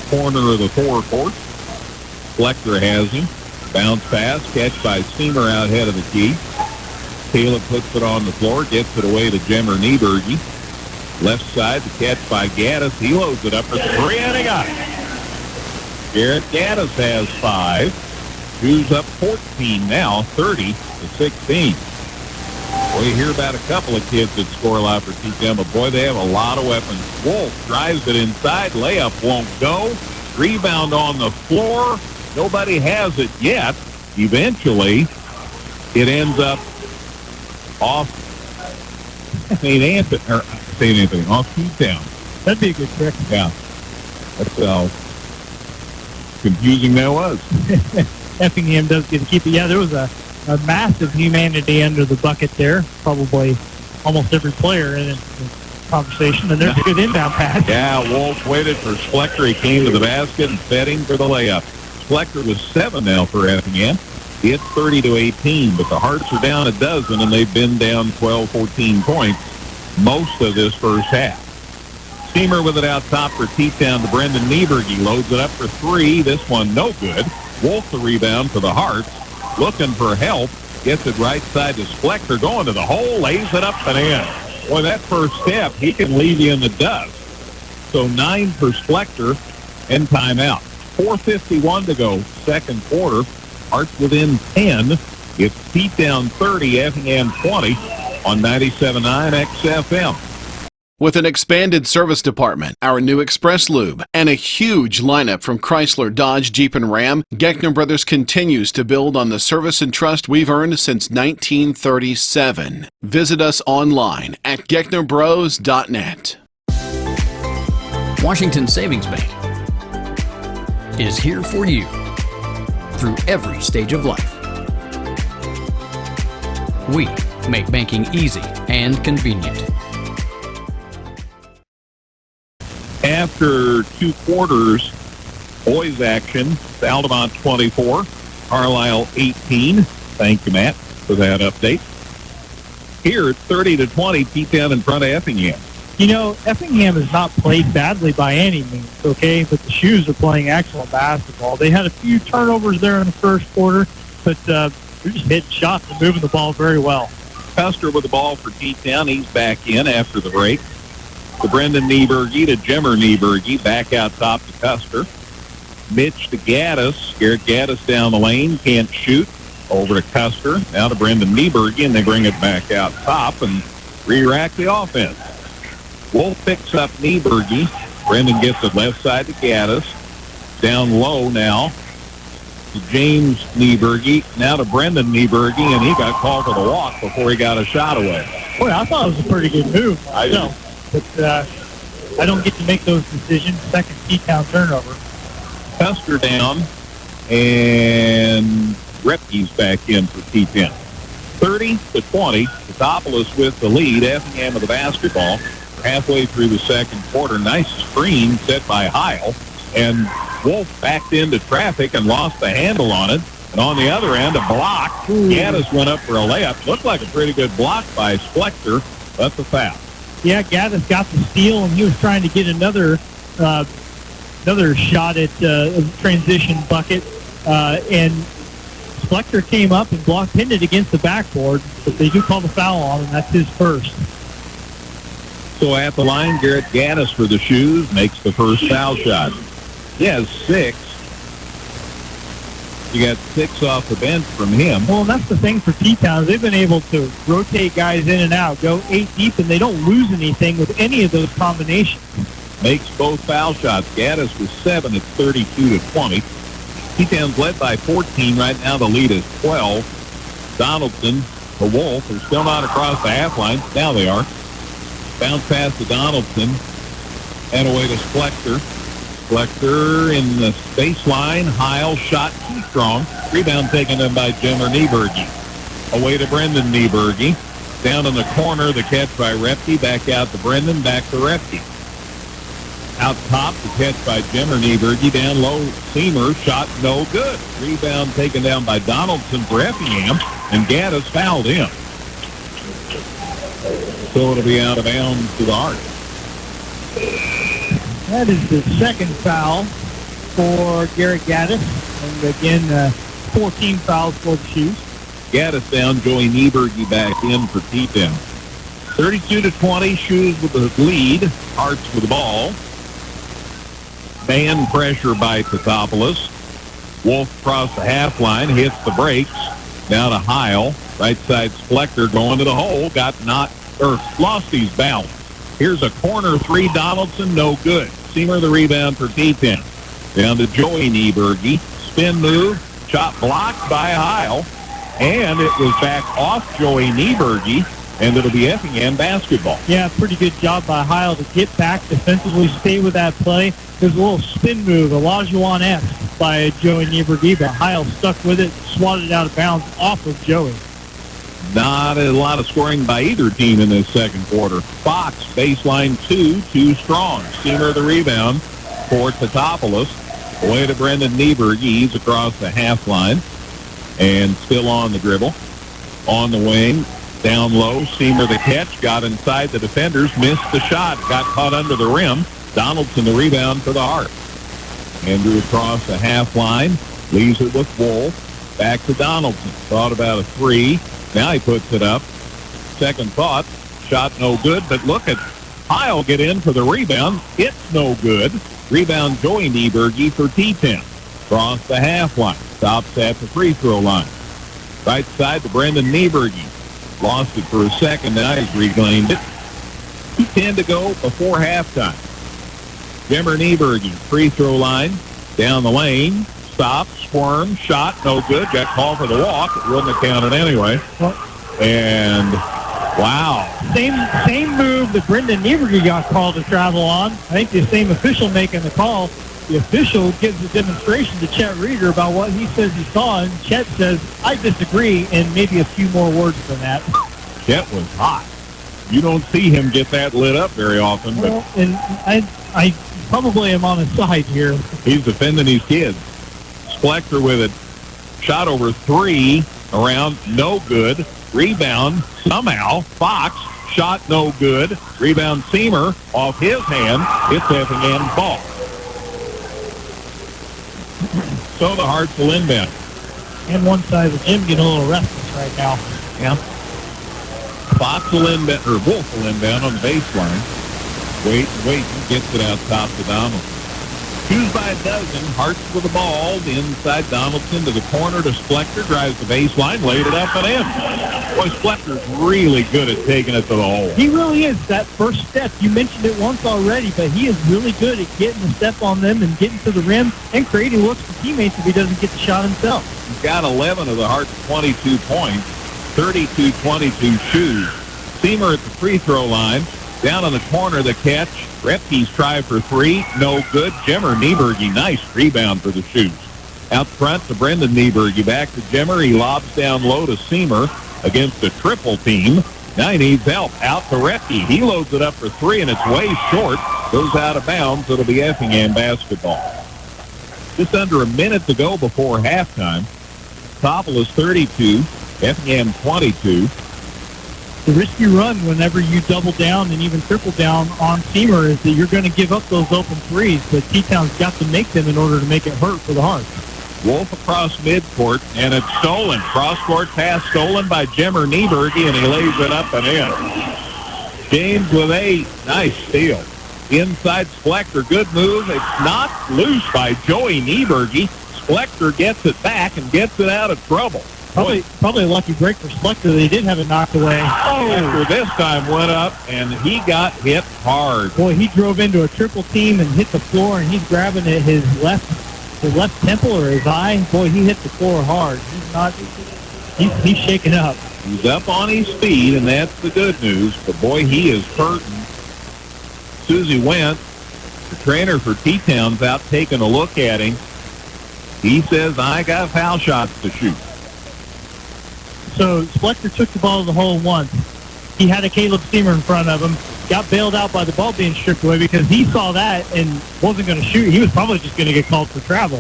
corner of the forecourt. Splector has him. Bounce pass, catch by Seamer out ahead of the key. Caleb puts it on the floor, gets it away to Jemmer Nieberge. Left side, the catch by Gaddis. He loads it up for 3, and he got it. Garrett Gaddis has 5. Shoes up 14 now, 30-16. Well, you hear about a couple of kids that score a lot for TCM, but boy, they have a lot of weapons. Wolf drives it inside. Layup won't go. Rebound on the floor. Nobody has it yet. Eventually, it ends up off St. Anthony, off T-Town. That'd be a good trick. Yeah. That's how confusing that was. Effingham does get to keep it. Yeah, there was a massive humanity under the bucket there. Probably almost every player in the conversation. And there's a good inbound pass. Yeah, Wolf waited for Splector. He came to the basket and fed him for the layup. Splector was 7 now for Effingham. It's 30-18, but the Hearts are down a dozen, and they've been down 12, 14 points most of this first half. Seamer with it out top for T-Town to Brendan Nieberge. He loads it up for 3. This one no good. Wolf the rebound for the Hearts. Looking for help. Gets it right side to Splector. Going to the hole. Lays it up and in. Boy, that first step, he can leave you in the dust. So 9 for Splector and timeout. 4:51 to go, second quarter. Hearts within 10. It's T-Town 30, Effingham 20 on 97.9 XFM. With an expanded service department, our new Express Lube, and a huge lineup from Chrysler, Dodge, Jeep, and Ram, Geckner Brothers continues to build on the service and trust we've earned since 1937. Visit us online at gecknerbros.net. Washington Savings Bank is here for you through every stage of life. We make banking easy and convenient. After 2 quarters, boys action, Altamont 24, Carlisle 18. Thank you, Matt, for that update. Here, it's 30-20, T-Town in front of Effingham. You know, Effingham has not played badly by any means, okay? But the Shoes are playing excellent basketball. They had a few turnovers there in the first quarter, but they're just hitting shots and moving the ball very well. Custer with the ball for T-Town. He's back in after the break. To Brendan Nieberge, to Jemmer Nieberge, back out top to Custer. Mitch to Gaddis. Garrett Gaddis down the lane, can't shoot. Over to Custer. Now to Brendan Nieberge, and they bring it back out top and re-rack the offense. Wolf picks up Nieberge. Brendan gets it left side to Gaddis. Down low now to James Nieberge. Now to Brendan Nieberge, and he got called for the walk before he got a shot away. Boy, I thought it was a pretty good move myself. But I don't get to make those decisions. Second T-Town turnover. Custer down, and Repke's back in for T-Town. 30-20, Totopoulos with the lead. Effingham with the basketball. Halfway through the second quarter, nice screen set by Heil, and Wolf backed into traffic and lost the handle on it. And on the other end, a block. Gaddis went up for a layup. Looked like a pretty good block by Splector, but the foul. Yeah, Gaddis got the steal, and he was trying to get another shot at a transition bucket. And Splector came up and pinned it against the backboard, but they do call the foul on him. That's his first. So at the line, Garrett Gaddis for the Shoes makes the first foul shot. He has 6. You got 6 off the bench from him. Well, and that's the thing for T-Town. They've been able to rotate guys in and out, go 8 deep, and they don't lose anything with any of those combinations. Makes both foul shots. Gaddis with 7. It's 32-20. T-Town's led by 14. Right now the lead is 12. Donaldson, the Wolf, are still not across the half line. Now they are. Bounce pass to Donaldson. And away to Splector. Splector in the baseline. Heil shot too strong. Rebound taken in by Jimmer Nieberge. Away to Brendan Nieberge. Down in the corner, the catch by Repke. Back out to Brendan. Back to Repke. Out top, the catch by Jimmer Nieberge. Down low, Seamer. Shot no good. Rebound taken down by Donaldson for Effingham. And Gaddis fouled him. So it'll be out of bounds to the Heart. That is the second foul for Garrett Gaddis. And again, 14 fouls for the Shoes. Gaddis down, Joey Nieberge back in for T-Town. 32-20, Shoes with the lead. Hearts with the ball. Man pressure by Totopoulos. Wolf across the half line, hits the brakes. Down to Heil. Right side Splector going to the hole. Lost his balance. Here's a corner 3, Donaldson, no good. Seamer the rebound for T-Town. Down to Joey Nieberge. Spin move, shot blocked by Heil. And it was back off Joey Nieberge, and it'll be Effingham basketball. Yeah, pretty good job by Heil to get back defensively, stay with that play. There's a little spin move, Olajuwon-esque by Joey Nieberge, but Heil stuck with it, swatted it out of bounds off of Joey. Not a lot of scoring by either team in this second quarter. Fox, baseline 2, too strong. Seamer the rebound for Totopoulos. Away to Brendan Nieberge. He's across the half line and still on the dribble. On the wing, down low. Seamer the catch, got inside the defenders, missed the shot, got caught under the rim. Donaldson the rebound for the Heart. Andrew across the half line, leaves it with Wolf. Back to Donaldson. Thought about a 3. Now he puts it up. Second thought. Shot no good, but look at Heil get in for the rebound. It's no good. Rebound Joey Nieberge for T-Town. Across the half line. Stops at the free throw line. Right side to Brendan Nieberge. Lost it for a second. Now he's reclaimed it. 2:10 to go before halftime. Jimmer Nieberge, free throw line. Down the lane. Stop, squirm, shot, no good. Got called for the walk. It wouldn't have counted anyway. And, wow. Same move that Brendan Nieberge got called to travel on. I think the same official making the call. The official gives a demonstration to Chet Reeder about what he says he saw, and Chet says, I disagree, and maybe a few more words than that. Chet was hot. You don't see him get that lit up very often. Well, and I probably am on his side here. He's defending his kids. Splector with it. Shot over 3. Around. No good. Rebound. Somehow. Fox. Shot no good. Rebound Seamer. Off his hand. It's Effingham's ball. So the Hearts will inbound. And one side of the gym getting a little restless right now. Yeah. Fox will inbound, or Wolf will inbound on the baseline. Wait, gets it out top to Donaldson. Shoes by a dozen. Hearts with the ball. Inside Donaldson to the corner to Splector. Drives the baseline. Laid it up and in. Boy, Splector's really good at taking it to the hole. He really is. That first step, you mentioned it once already, but he is really good at getting the step on them and getting to the rim and creating looks for teammates if he doesn't get the shot himself. He's got 11 of the Hearts' 22 points. 32-22 Shoes. Seamer at the free throw line. Down in the corner, the catch. Repke's try for 3. No good. Jimmer Nieberge, nice rebound for the Shoes. Out front to Brendan Nieberge. Back to Jimmer. He lobs down low to Seamer against a triple team. Now he needs help. Out to Repke. He loads it up for 3, and it's way short. Goes out of bounds. It'll be Effingham basketball. Just under a minute to go before halftime. Teutopolis 32, Effingham 22. The risky run whenever you double down and even triple down on Seamer is that you're going to give up those open threes, but T-Town's got to make them in order to make it hurt for the Hearts. Wolf across midcourt, and it's stolen. Cross-court pass stolen by Jimmer Nieberge, and he lays it up and in. James with 8. Nice steal. Inside Splector. Good move. It's knocked loose by Joey Nieberge. Splector gets it back and gets it out of trouble. Probably a lucky break for Splector. They did have it knocked away. Splector this time went up, and he got hit hard. Boy, he drove into a triple team and hit the floor, and he's grabbing at his left temple or his eye. Boy, he hit the floor hard. He's shaking up. He's up on his feet, and that's the good news. But, boy, he is hurting. Susie Wentz, the trainer for T-Town's out taking a look at him. He says, I got foul shots to shoot. So Splector took the ball to the hole once. He had a Caleb Seamer in front of him. Got bailed out by the ball being stripped away because he saw that and wasn't going to shoot. He was probably just going to get called for travel.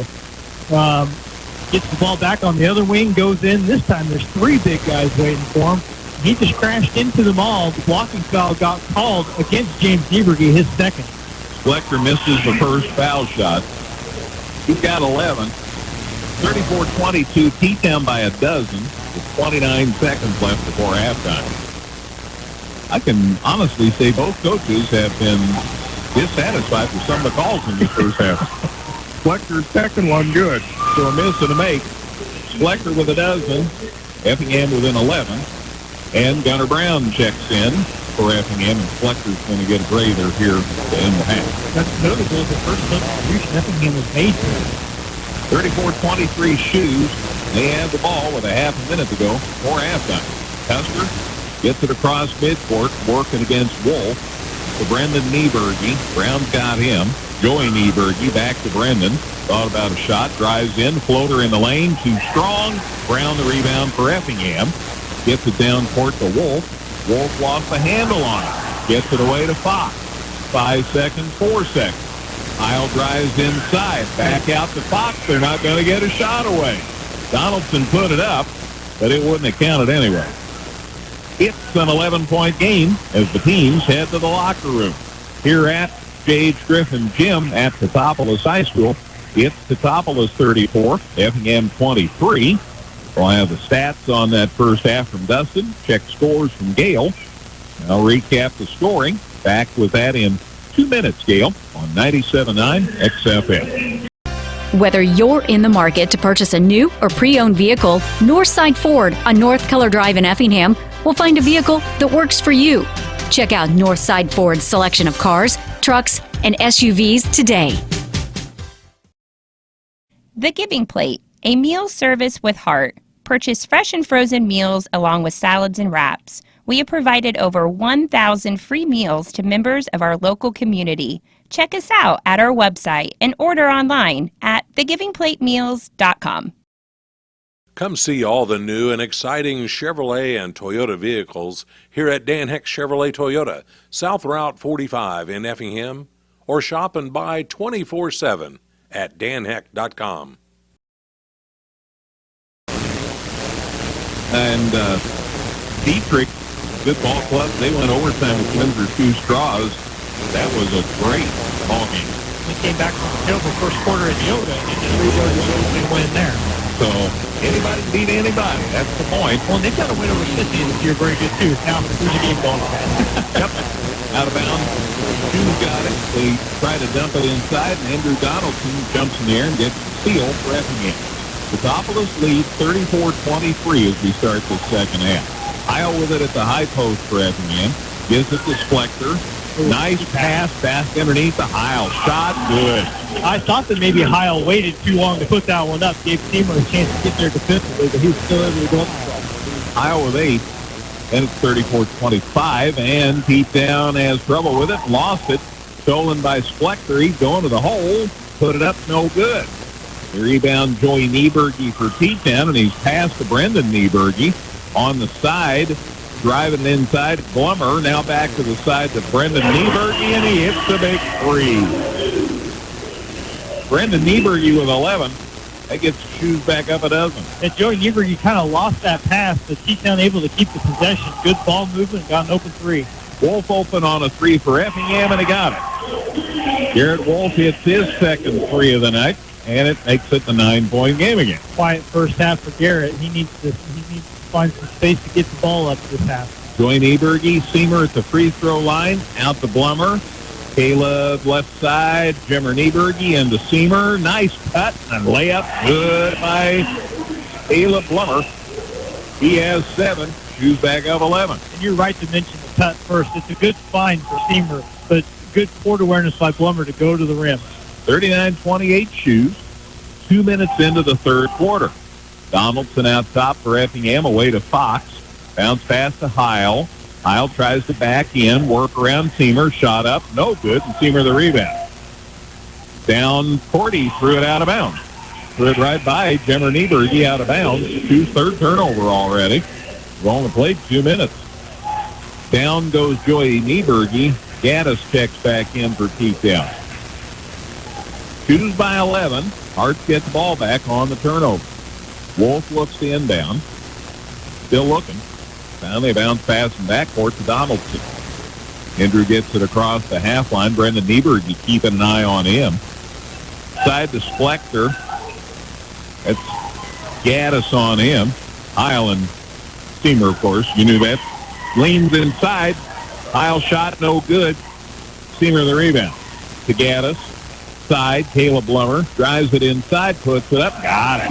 Gets the ball back on the other wing, goes in. This time there's 3 big guys waiting for him. He just crashed into them all. The blocking foul got called against James Nieberge, his second. Splector misses the first foul shot. He's got 11. 34-22, T-Town by a dozen with 29 seconds left before halftime. I can honestly say both coaches have been dissatisfied with some of the calls in the first half. Splector's second one good, so a miss and a make. Splector with a dozen, Effingham with an 11, and Gunnar Brown checks in for Effingham, and Splector's going to get a breather here to end the half. That's notable. The first substitution Effingham was made for. 34-23 Shoes. They have the ball with a half a minute to go before halftime. Custer gets it across midcourt, working against Wolf to Brendan Nieberge. Brown's got him. Joey Nieberge back to Brendan. Thought about a shot, drives in, floater in the lane, too strong. Brown the rebound for Effingham. Gets it down court to Wolf. Wolf lost the handle on it. Gets it away to Fox. 5 seconds, 4 seconds. Heil drives inside, back out to Fox. They're not going to get a shot away. Donaldson put it up, but it wouldn't have counted anyway. It's an 11-point game as the teams head to the locker room. Here at J.H. Griffin Gym at Teutopolis High School, it's Teutopolis 34, Effingham 23. We'll have the stats on that first half from Dustin, check scores from Gail. I'll recap the scoring. Back with that in 2 minutes, Gail, on 97.9 XFM. Whether you're in the market to purchase a new or pre-owned vehicle, Northside Ford on North Color Drive in Effingham will find a vehicle that works for you. Check out Northside Ford's selection of cars, trucks, and SUVs today. The Giving Plate, a meal service with heart. Purchase fresh and frozen meals along with salads and wraps. We have provided over 1,000 free meals to members of our local community. Check us out at our website and order online at thegivingplatemeals.com. Come see all the new and exciting Chevrolet and Toyota vehicles here at Dan Heck Chevrolet Toyota, South Route 45 in Effingham, or shop and buy 24/7 at danheck.com. And Dietrich Football Club, they went overtime with Windsor 2 Straws. That was a great ball game. They came back from the over first quarter at Yoda and just rewrote the opening win there. So anybody can beat anybody. That's the point. Well, they've got a win over Sydney this year very good too. Now there's a game going. Yep. Out of bounds. Two got it. They try to dump it inside, and Andrew Donaldson jumps in the air and gets the steal for Effingham. Teutopolis leads 34-23 as we start the second half. Heil with it at the high post for Effingham. Gives it to Splector. Nice pass back underneath the Heil. Shot good. I thought that maybe Heil waited too long to put that one up. Gave Seamer a chance to get there defensively, but he was still able to go up the ball. Heil with 8. Then it's 34-25, and Pete Down has trouble with it. Lost it. Stolen by Splector. He's going to the hole. Put it up, no good. The rebound, Joey Nieberge for Pete Down, and he's passed to Brendan Nieberge. On the side, driving inside, Glummer. Now back to the side to Brendan Nieberge, and he hits the big three. Brendan Nieberge with 11. That gets the shoes back up a dozen. And Joey Niebuhr, you kind of lost that pass, but T-Town able to keep the possession. Good ball movement, got an open three. Wolf open on a three for Effingham, and he got it. Garrett Wolf hits his second three of the night, and it makes it the 9-point game again. Quiet first half for Garrett. He needs to find some space to get the ball up this half. Joey Nieberge, Seamer at the free throw line, out to Blummer. Caleb left side, Jimmer Nieberge into Seamer. Nice cut and layup. Good by Caleb Blummer. He has 7. Shoes back up 11. And you're right to mention the cut first. It's a good find for Seamer, but good court awareness by Blummer to go to the rim. 39-28 shoes. 2 minutes into the third quarter. Donaldson out top for Effingham, away to Fox. Bounce pass to Heil. Heil tries to back in, work around Seamer, shot up, no good, and Seamer the rebound. Down court, he threw it out of bounds. Threw it right by Jimmer Nieberge out of bounds. 2 third turnover already. We've only played 2 minutes. Down goes Joey Nieberge. Gaddis checks back in for T-Town. Shoes by 11. Hartz gets the ball back on the turnover. Wolf looks to inbound. Still looking. Finally, a bounce pass from backcourt to Donaldson. Andrew gets it across the half line. Brendan Nieberge keeping an eye on him. Side to Splector. That's Gaddis on him. Heil and Seamer, of course. You knew that. Leans inside. Heil shot no good. Seamer the rebound. To Gaddis. Side. Caleb Blummer. Drives it inside. Puts it up. Got it.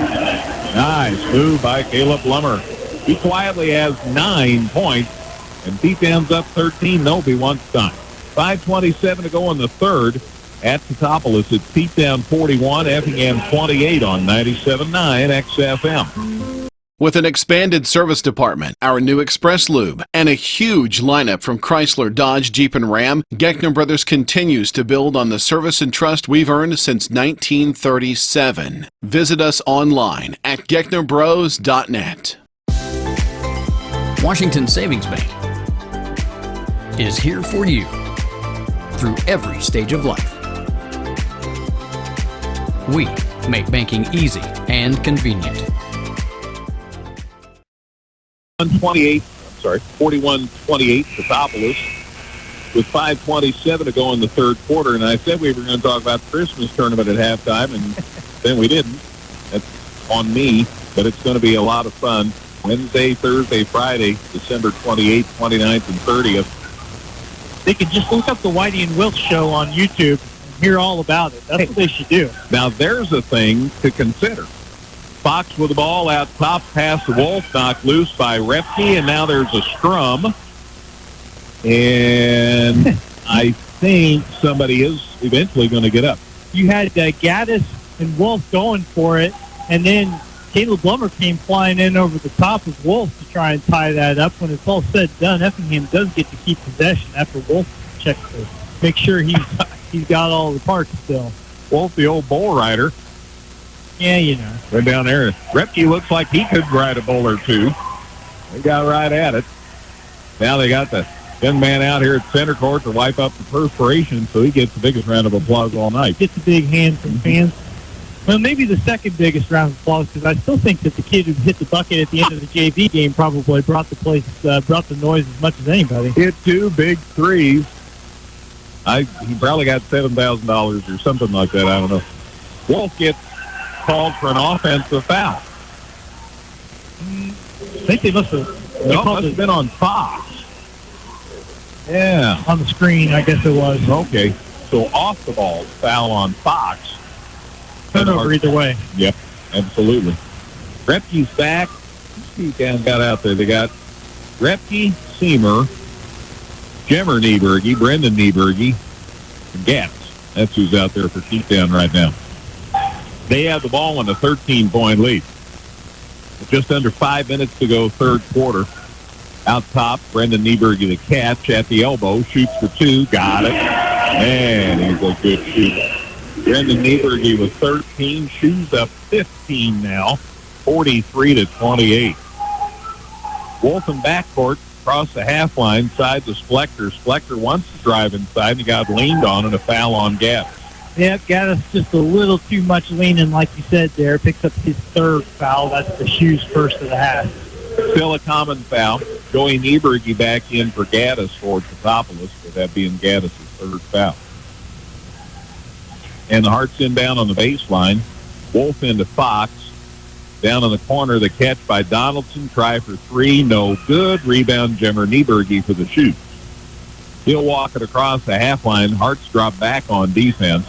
Nice move by Caleb Blummer. He quietly has 9 points, and T-Town's up 13. Nobody wants time. 5:27 to go in the third. At Teutopolis, it's T-Town 41, Effingham 28 on 97.9 XFM. With an expanded service department, our new Express Lube, and a huge lineup from Chrysler, Dodge, Jeep, and Ram, Geckner Brothers continues to build on the service and trust we've earned since 1937. Visit us online at gecknerbros.net. Washington Savings Bank is here for you through every stage of life. We make banking easy and convenient. 41-28 Teutopolis with 5:27 to go in the third quarter. And I said we were going to talk about the Christmas tournament at halftime, and then we didn't. That's on me, but it's going to be a lot of fun. Wednesday, Thursday, Friday, December 28th, 29th, and 30th. They can just look up the Whitey and Wilkes show on YouTube and hear all about it. That's what they should do. Now, there's a thing to consider. Fox with the ball out top, pass to Wolf, knocked loose by Repke, and now there's a scrum. And I think somebody is eventually going to get up. You had Gaddis and Wolf going for it, and then Caleb Blummer came flying in over the top of Wolf to try and tie that up. When it's all said and done, Effingham does get to keep possession after Wolf checks to make sure he's got all the parts still. Wolf, the old bull rider. Yeah, you know. Right down there. Repke looks like he could ride a bull or two. They got right at it. Now they got the young man out here at center court to wipe up the perspiration, so he gets the biggest round of applause all night. Gets a big hand from fans. Well, maybe the second biggest round of applause, because I still think that the kid who hit the bucket at the end of the JV game probably brought the noise as much as anybody. Hit 2 big threes. He probably got $7,000 or something like that. I don't know. Wolf gets called for an offensive foul. I think they must have. No, it must have been on Fox. Yeah. On the screen, I guess it was. Okay. So off the ball, foul on Fox. Turnover either way. Yep, absolutely. Repke's back. Let's see who got out there. They got Repke, Seamer, Jimmer Nieberge, Brendan Nieberge, and Gaddis. That's who's out there for T-Town right now. They have the ball in a 13-point lead. With just under 5 minutes to go, third quarter. Out top, Brendan Nieberge, the catch at the elbow, shoots for 2, got it. Man, he's a good shooter. Brendan Nieberge with 13, shoes up 15 now, 43-28. Wolf in backcourt, across the half line, side to Splector. Splector wants to drive inside, and he got leaned on and a foul on Gaddis. Yeah, Gaddis just a little too much leaning, like you said there. Picks up his third foul. That's the Shoes' first of the half. Still a common foul. Joey Nieberge back in for Gaddis for Totopoulos, with that being Gaddis' third foul. And the Hearts inbound on the baseline. Wolf into Fox. Down in the corner, the catch by Donaldson. Try for three, no good. Rebound, Jemmer Nieberge for the Shoes. He'll walk it across the half line. Hearts drop back on defense.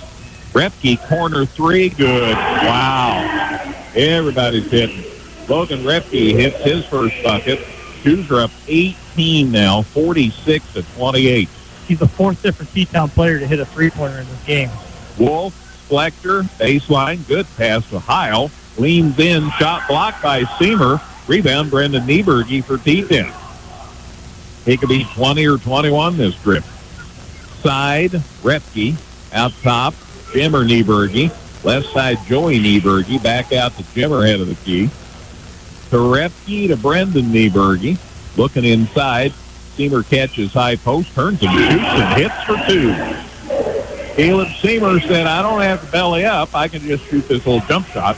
Repke, corner three, good. Wow. Everybody's hitting. Logan Repke hits his first bucket. Shoes are up 18 now, 46-28. He's the fourth different T-Town player to hit a three-pointer in this game. Wolf, Flechter, baseline, good pass to Heil. Leans in, shot blocked by Seamer. Rebound, Brendan Nieberge for T-Town. He could be 20 or 21 this trip. Side, Repke. Out top, Jemmer Nieberge. Left side, Joey Nieberge. Back out to Jemmer, head of the key. To Repke to Brendan Nieberge. Looking inside. Seamer catches high post, turns and shoots and hits for two. Caleb Seamer said, I don't have to belly up. I can just shoot this little jump shot.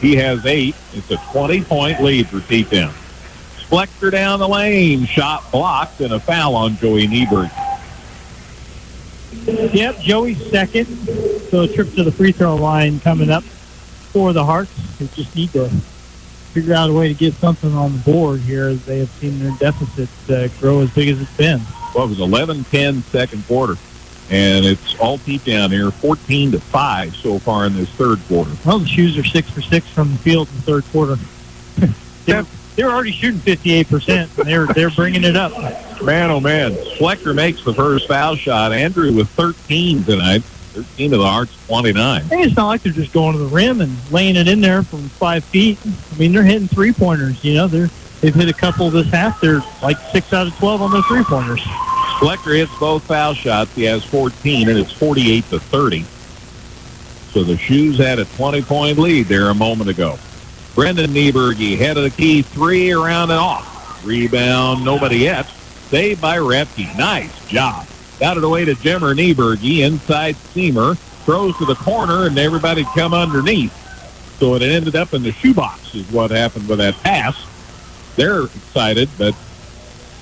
He has 8. It's a 20-point lead for T-Town. Flechter down the lane. Shot blocked and a foul on Joey Nieberge. Yep, Joey's second. So a trip to the free throw line coming up for the Hearts. They just need to figure out a way to get something on the board here as they have seen their deficit grow as big as it's been. Well, it was 11-10 second quarter, and it's all T-Town here, 14-5 so far in this third quarter. Well, the Shoes are 6 for 6 from the field in the third quarter. They're already shooting 58%, and they're bringing it up. Man, oh, man. Flechter makes the first foul shot. Andrew with 13 tonight. 13 of the Hearts, 29. I think it's not like they're just going to the rim and laying it in there from 5 feet. I mean, they're hitting three-pointers. You know, they've hit a couple this half. They're like 6 out of 12 on those three-pointers. Flechter hits both foul shots. He has 14, and it's 48-30. So the Shoes had a 20-point lead there a moment ago. Brendan Nieberge, head of the key, three around and off. Rebound, nobody yet. Saved by Repke. Nice job. Got it away to Jemmer Nieberge. Inside Seamer. Throws to the corner, and everybody come underneath. So it ended up in the shoebox is what happened with that pass. They're excited, but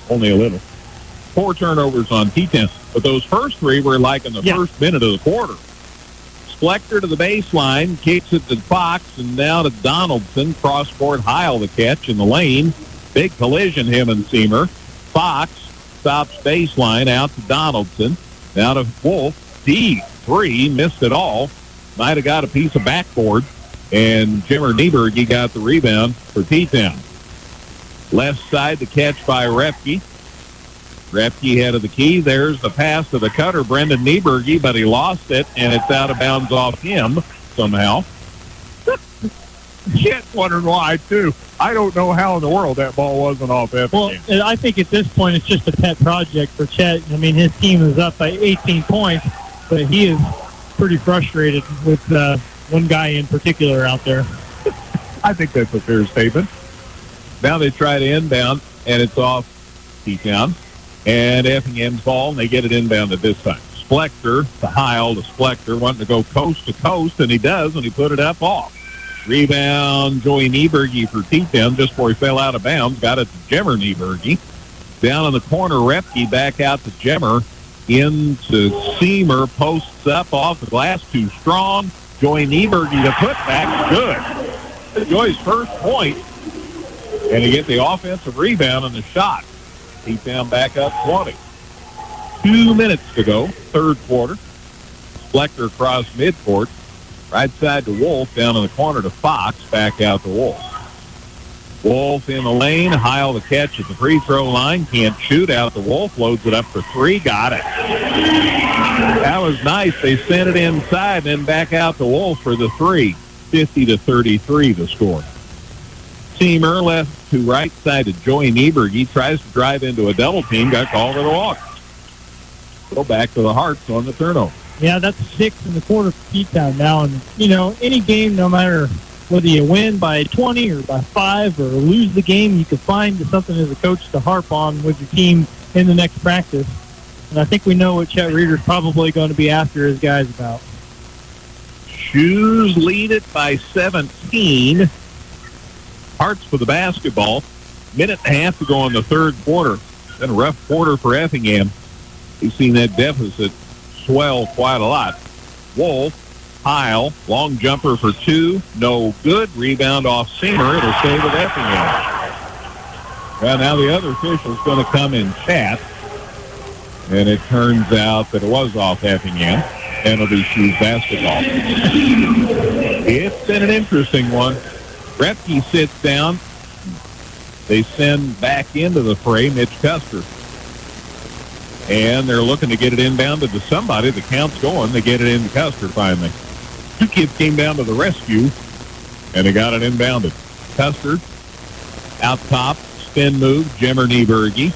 only a little. 4 turnovers on T-Town. But those first 3 were like in the first minute of the quarter. Flechter to the baseline, kicks it to Fox, and now to Donaldson. Cross-court, Heil the catch in the lane. Big collision, him and Seamer. Fox stops baseline, out to Donaldson. Now to Wolf. Deep 3, missed it all. Might have got a piece of backboard. And Jemmer Nieberge got the rebound for T-Town. Left side, the catch by Repke. Repke head of the key. There's the pass to the cutter, Brendan Nieberge, but he lost it, and it's out of bounds off him somehow. Chet's wondering why, too. I don't know how in the world that ball wasn't off Effingham. Well, I think at this point it's just a pet project for Chet. I mean, his team is up by 18 points, but he is pretty frustrated with one guy in particular out there. I think that's a fair statement. Now they try to inbound, and it's off T-Town. And Effingham's ball, and they get it inbound at this time. Flechter to Heil to Flechter, wanting to go coast to coast, and he does, and he put it up off. Rebound, Joey Nieberge for T-Town just before he fell out of bounds. Got it to Jemmer Nieberge. Down in the corner, Repke back out to Jemmer. Into Seamer, posts up off the glass, too strong. Joey Nieberge to put back, good. Joey's first point, and he gets the offensive rebound and the shot. T-Town back up 20. 2 minutes to go, third quarter. Flechter across midcourt. Right side to Wolf, down in the corner to Fox, back out to Wolf. Wolf in the lane, Heil the catch at the free throw line, can't shoot, out to Wolf, loads it up for 3, got it. That was nice. They sent it inside, and then back out to Wolf for the 3. 50-33 the score. Seamer left to right side to Joey Nieberge. He tries to drive into a double team, got called for the walk. Go back to the Hearts on the turnover. Yeah, that's 6 in the quarter for T-Town now. And, you know, any game, no matter whether you win by 20 or by 5 or lose the game, you can find something as a coach to harp on with your team in the next practice. And I think we know what Chet Reeder's probably going to be after his guys about. Shoes lead it by 17. Hearts for the basketball. Minute and a half to go in the third quarter. Been a rough quarter for Effingham. We've seen that deficit swell quite a lot. Wolf, Heil, long jumper for two. No good. Rebound off Seamer. It'll stay with Effingham. Well, now the other official's going to come and chat. And it turns out that it was off Effingham. And it'll be Shoes basketball. It's been an interesting one. Repke sits down. They send back into the fray Mitch Custer. And they're looking to get it inbounded to somebody. The count's going. They get it into Custer finally. Two kids came down to the rescue, and they got it inbounded. Custer, out top, spin move, Jimmer Nieberge.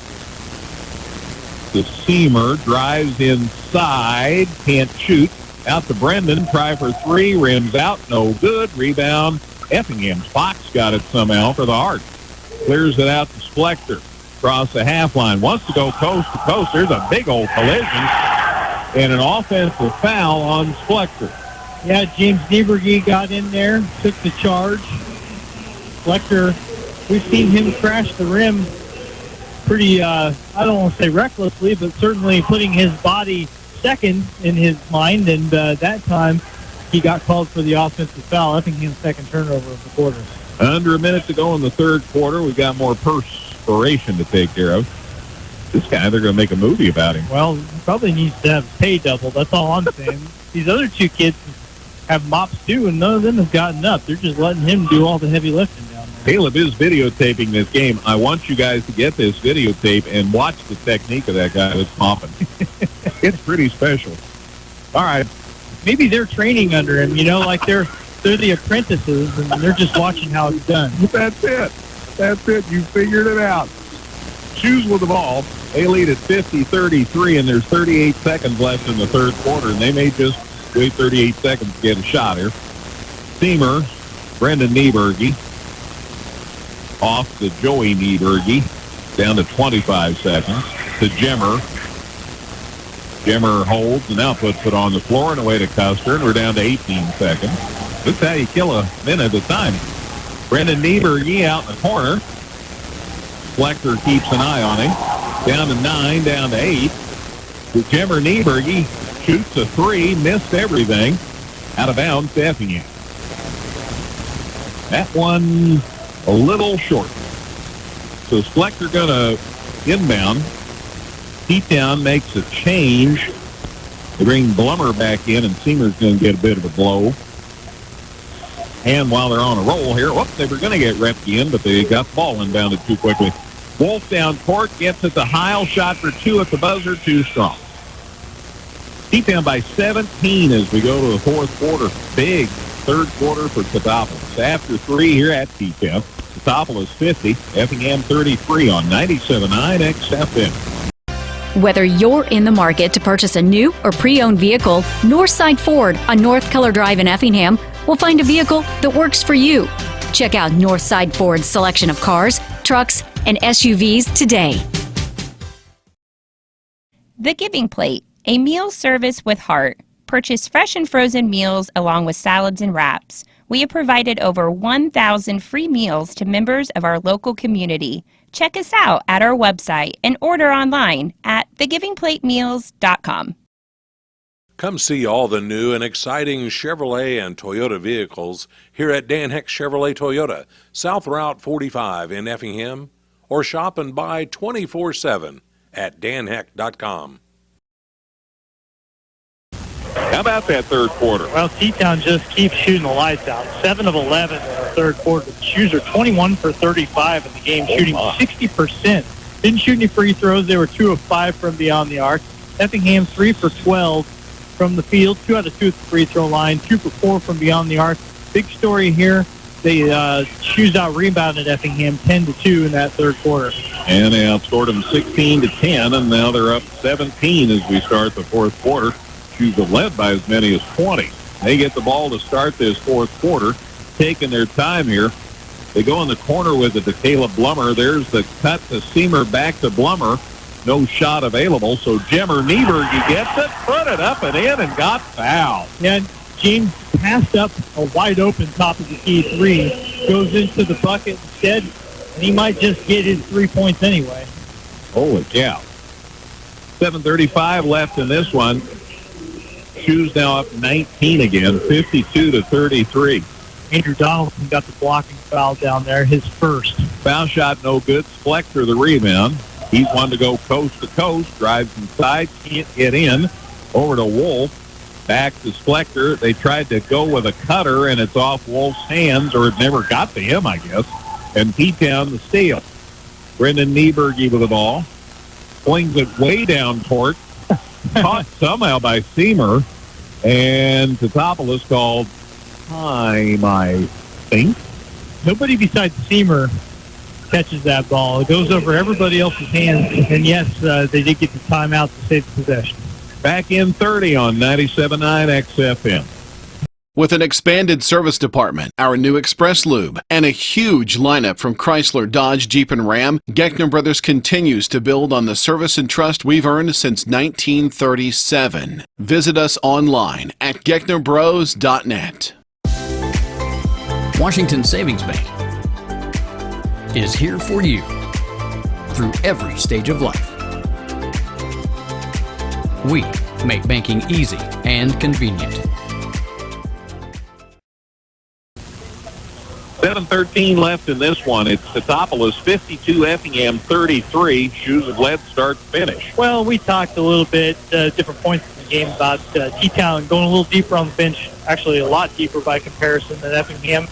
The Seamer drives inside, can't shoot. Out to Brendan, try for three, rims out, no good. Rebound, Effingham's Fox got it somehow for the Heart. Clears it out to Splector. Across the half line. Wants to go coast to coast. There's a big old collision. And an offensive foul on Splector. Yeah, James Nieberge got in there, took the charge. Splector, we've seen him crash the rim pretty, I don't want to say recklessly, but certainly putting his body second in his mind. And that time he got called for the offensive foul. Effingham's second turnover of the quarter. Under a minute to go in the third quarter. We've got more perspiration to take care of. This guy, they're going to make a movie about him. Well, he probably needs to have his pay doubled. That's all I'm saying. These other two kids have mops too, and none of them have gotten up. They're just letting him do all the heavy lifting down there. Caleb is videotaping this game. I want you guys to get this videotape and watch the technique of that guy that's mopping. It's pretty special. All right. Maybe they're training under him, like they're the apprentices, and they're just watching how it's done. That's it. That's it. You figured it out. Shoes with the ball. They lead at 50-33, and there's 38 seconds left in the third quarter, and they may just wait 38 seconds to get a shot here. Seamer, Brendan Nieberge, off to Joey Nieberge, down to 25 seconds, to Jimmer. Jimmer holds and now puts it on the floor and away to Custer, and we're down to 18 seconds. This is how you kill a minute at a time. Brendan Nieberge out in the corner. Splector keeps an eye on him. Down to 9, down to 8. With Jimmer Nieberge shoots a three, missed everything. Out of bounds to Effingham. That one a little short. So Splector going to inbound. T-Town makes a change. They bring Blummer back in, and Seamer's going to get a bit of a blow. And while they're on a roll here, they were going to get Repke in, but they got the ball inbounded too quickly. Wolf down court, gets it to Heil, shot for two at the buzzer, too strong. T-Town by 17 as we go to the fourth quarter. Big third quarter for Teutopolis. After three here at T-Town, Teutopolis 50, Effingham 33 on 97.9 XFM. Whether you're in the market to purchase a new or pre-owned vehicle, Northside Ford on North Color Drive in Effingham will find a vehicle that works for you. Check out Northside Ford's selection of cars, trucks, and SUVs today. The Giving Plate, a meal service with heart. Purchase fresh and frozen meals along with salads and wraps. We have provided over 1,000 free meals to members of our local community. Check us out at our website and order online at thegivingplatemeals.com. Come see all the new and exciting Chevrolet and Toyota vehicles here at Dan Heck Chevrolet Toyota, South Route 45 in Effingham, or shop and buy 24/7 at danheck.com. How about that third quarter? Well, T-Town just keeps shooting the lights out. 7 of 11 in the third quarter. The Shoes are 21 for 35 in the game, shooting 60%. Didn't shoot any free throws. They were 2 of 5 from beyond the arc. Effingham 3 for 12 from the field, 2 out of 2 at the free throw line, 2 for 4 from beyond the arc. Big story here. They Shoes out rebounded Effingham 10-2 in that third quarter. And they outscored them 16-10, and now they're up 17 as we start the fourth quarter. Shoes have led by as many as 20. They get the ball to start this fourth quarter, taking their time here. They go in the corner with it to Caleb Blummer. There's the cut to Seamer, back to Blummer. No shot available, so Jimmer Nieberge gets it, put it up and in, and got fouled. Yeah, James passed up a wide open top of the key three, goes into the bucket instead, and he might just get his 3 points anyway. Holy cow. 7:35 left in this one. Shoes now up 19 again, 52-33. Andrew Donaldson got the blocking foul down there, his first. Foul shot no good. Splector the rebound. He's one to go coast to coast. Drives inside, can't get in. Over to Wolf. Back to Splector. They tried to go with a cutter, and it's off Wolf's hands, or it never got to him, I guess. And T-Town the steal. Brendan Nieberge with the ball. Flings it way down court. Caught somehow by Seamer. And Totopoulos called time, I think. Nobody besides Seamer catches that ball. It goes over everybody else's hands. And yes, they did get the timeout to save the possession. Back in 30 on 97.9 XFM. With an expanded service department, our new Express Lube, and a huge lineup from Chrysler, Dodge, Jeep, and Ram, Geckner Brothers continues to build on the service and trust we've earned since 1937. Visit us online at gecknerbros.net. Washington Savings Bank is here for you through every stage of life. We make banking easy and convenient. 7:13 left in this one. It's Totopoulos 52, Effingham 33. Shoes have led start to finish. Well, we talked a little bit, different points in the game about T-Town going a little deeper on the bench, actually a lot deeper by comparison than Effingham.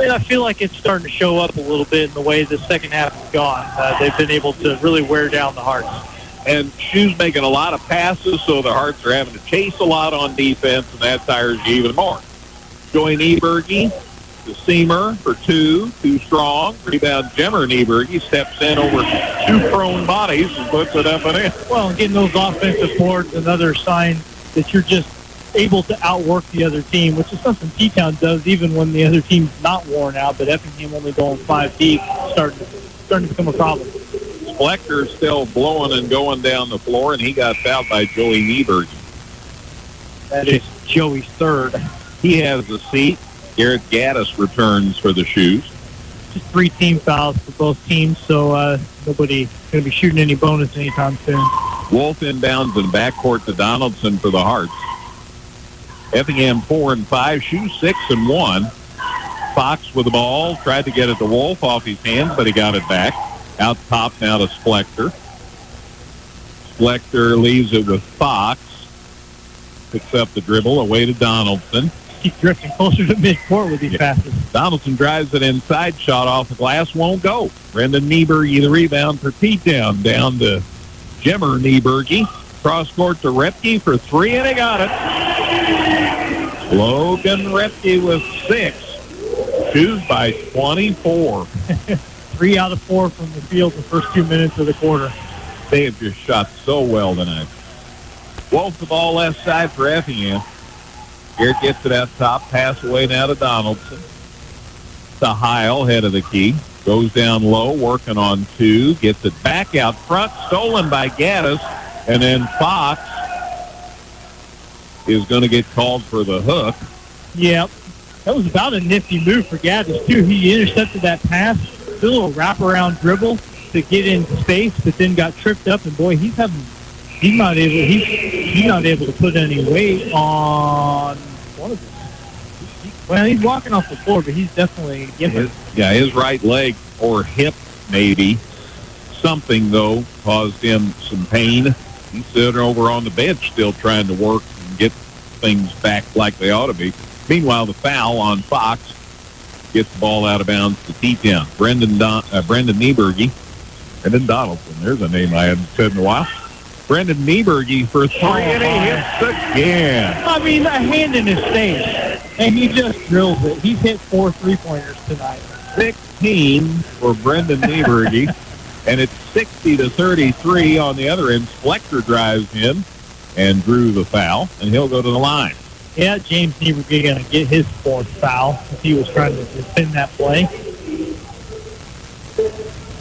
And I feel like it's starting to show up a little bit in the way the second half has gone. They've been able to really wear down the Hearts. And Shoes making a lot of passes, so the Hearts are having to chase a lot on defense, and that tires you even more. Joey Nieberge to Seamer for two, too strong. Rebound Jemmer Nieberge steps in over two prone bodies and puts it up and in. Well, getting those offensive boards, another sign that you're just able to outwork the other team, which is something T-Town does even when the other team's not worn out, but Effingham only going 5 deep, starting to become a problem. Splector's still blowing and going down the floor, and he got fouled by Joey Nieberge. That is Joey's third. He has the seat. Garrett Gaddis returns for the Shoes. Just 3 team fouls for both teams, so nobody going to be shooting any bonus anytime soon. Wolf inbounds in backcourt to Donaldson for the Hearts. Effingham 4 and 5, Shoes 6 and 1. Fox with the ball, tried to get it to Wolf off his hands, but he got it back. Out top now to Splector. Splector leaves it with Fox. Picks up the dribble away to Donaldson. He's drifting closer to midcourt with these passes. Donaldson drives it inside, shot off the glass, won't go. Brendan Nieberge the rebound for T-Town, down to Jemmer Nieberge. Cross court to Repke for 3, and he got it. Logan Repke with 6. Shoes by 24. 3 out of 4 from the field the first 2 minutes of the quarter. They have just shot so well tonight. Wolf the ball left side for Effingham. Garrett gets it out top. Pass away now to Donaldson. To Heil, head of the key. Goes down low, working on 2. Gets it back out front. Stolen by Gaddis. And then Fox is going to get called for the hook. Yep. That was about a nifty move for Gaddis, too. He intercepted that pass. Did a little wraparound dribble to get in space, but then got tripped up. And, boy, he's not able to put any weight on one of them. Well, he's walking off the floor, but he's definitely giving. His right leg or hip, maybe. Something, though, caused him some pain. He's sitting over on the bench still trying to work and get things back like they ought to be. Meanwhile, the foul on Fox gets the ball out of bounds to T-Town. Brendan Nieberge. Brendan Donaldson. There's a name I hadn't said in a while. Brendan Nieberge for 3, and he hits again. I mean, a hand in his face, and he just drills it. He's hit 4 3-pointers tonight. 16 for Brendan Nieberge, and it's 60-33 on the other end. Splector drives in and drew the foul, and he'll go to the line. Yeah, James Nieberge going to get his 4th foul if he was trying to defend that play.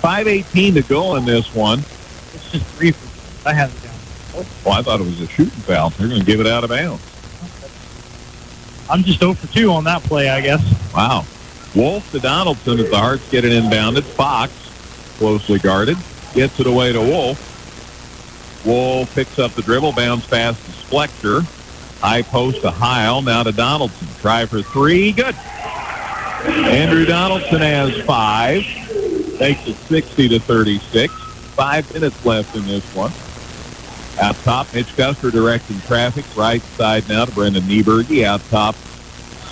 5:18 to go in this one. It's just 3 for I have it down. Well, I thought it was a shooting foul. They're going to give it out of bounds. I'm just 0 for 2 on that play, I guess. Wow. Wolf to Donaldson as the Hearts get it inbounded. Fox, closely guarded, gets it away to Wolf. Wolf picks up the dribble, bounce pass to Splector. High post to Heil, now to Donaldson. Try for three, good. Andrew Donaldson has 5. Takes it 60-36. 5 minutes left in this one. Out top, Mitch Custer directing traffic. Right side now to Brendan Nieberge. Out top,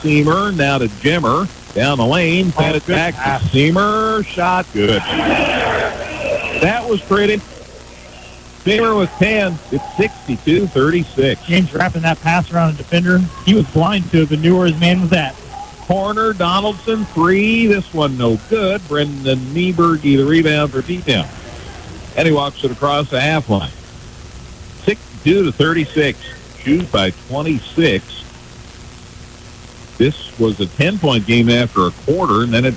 Seamer. Now to Jimmer. Down the lane. Fed it back to Seamer. Shot good. That was pretty. Seamer with 10. It's 62-36. James wrapping that pass around a defender. He was blind to it, but knew where his man was at. Corner, Donaldson, 3. This one no good. Brendan Nieberge, the rebound for T-Town. And he walks it across the half line. 62-36. Shoes by 26. This was a 10-point game after a quarter, and then it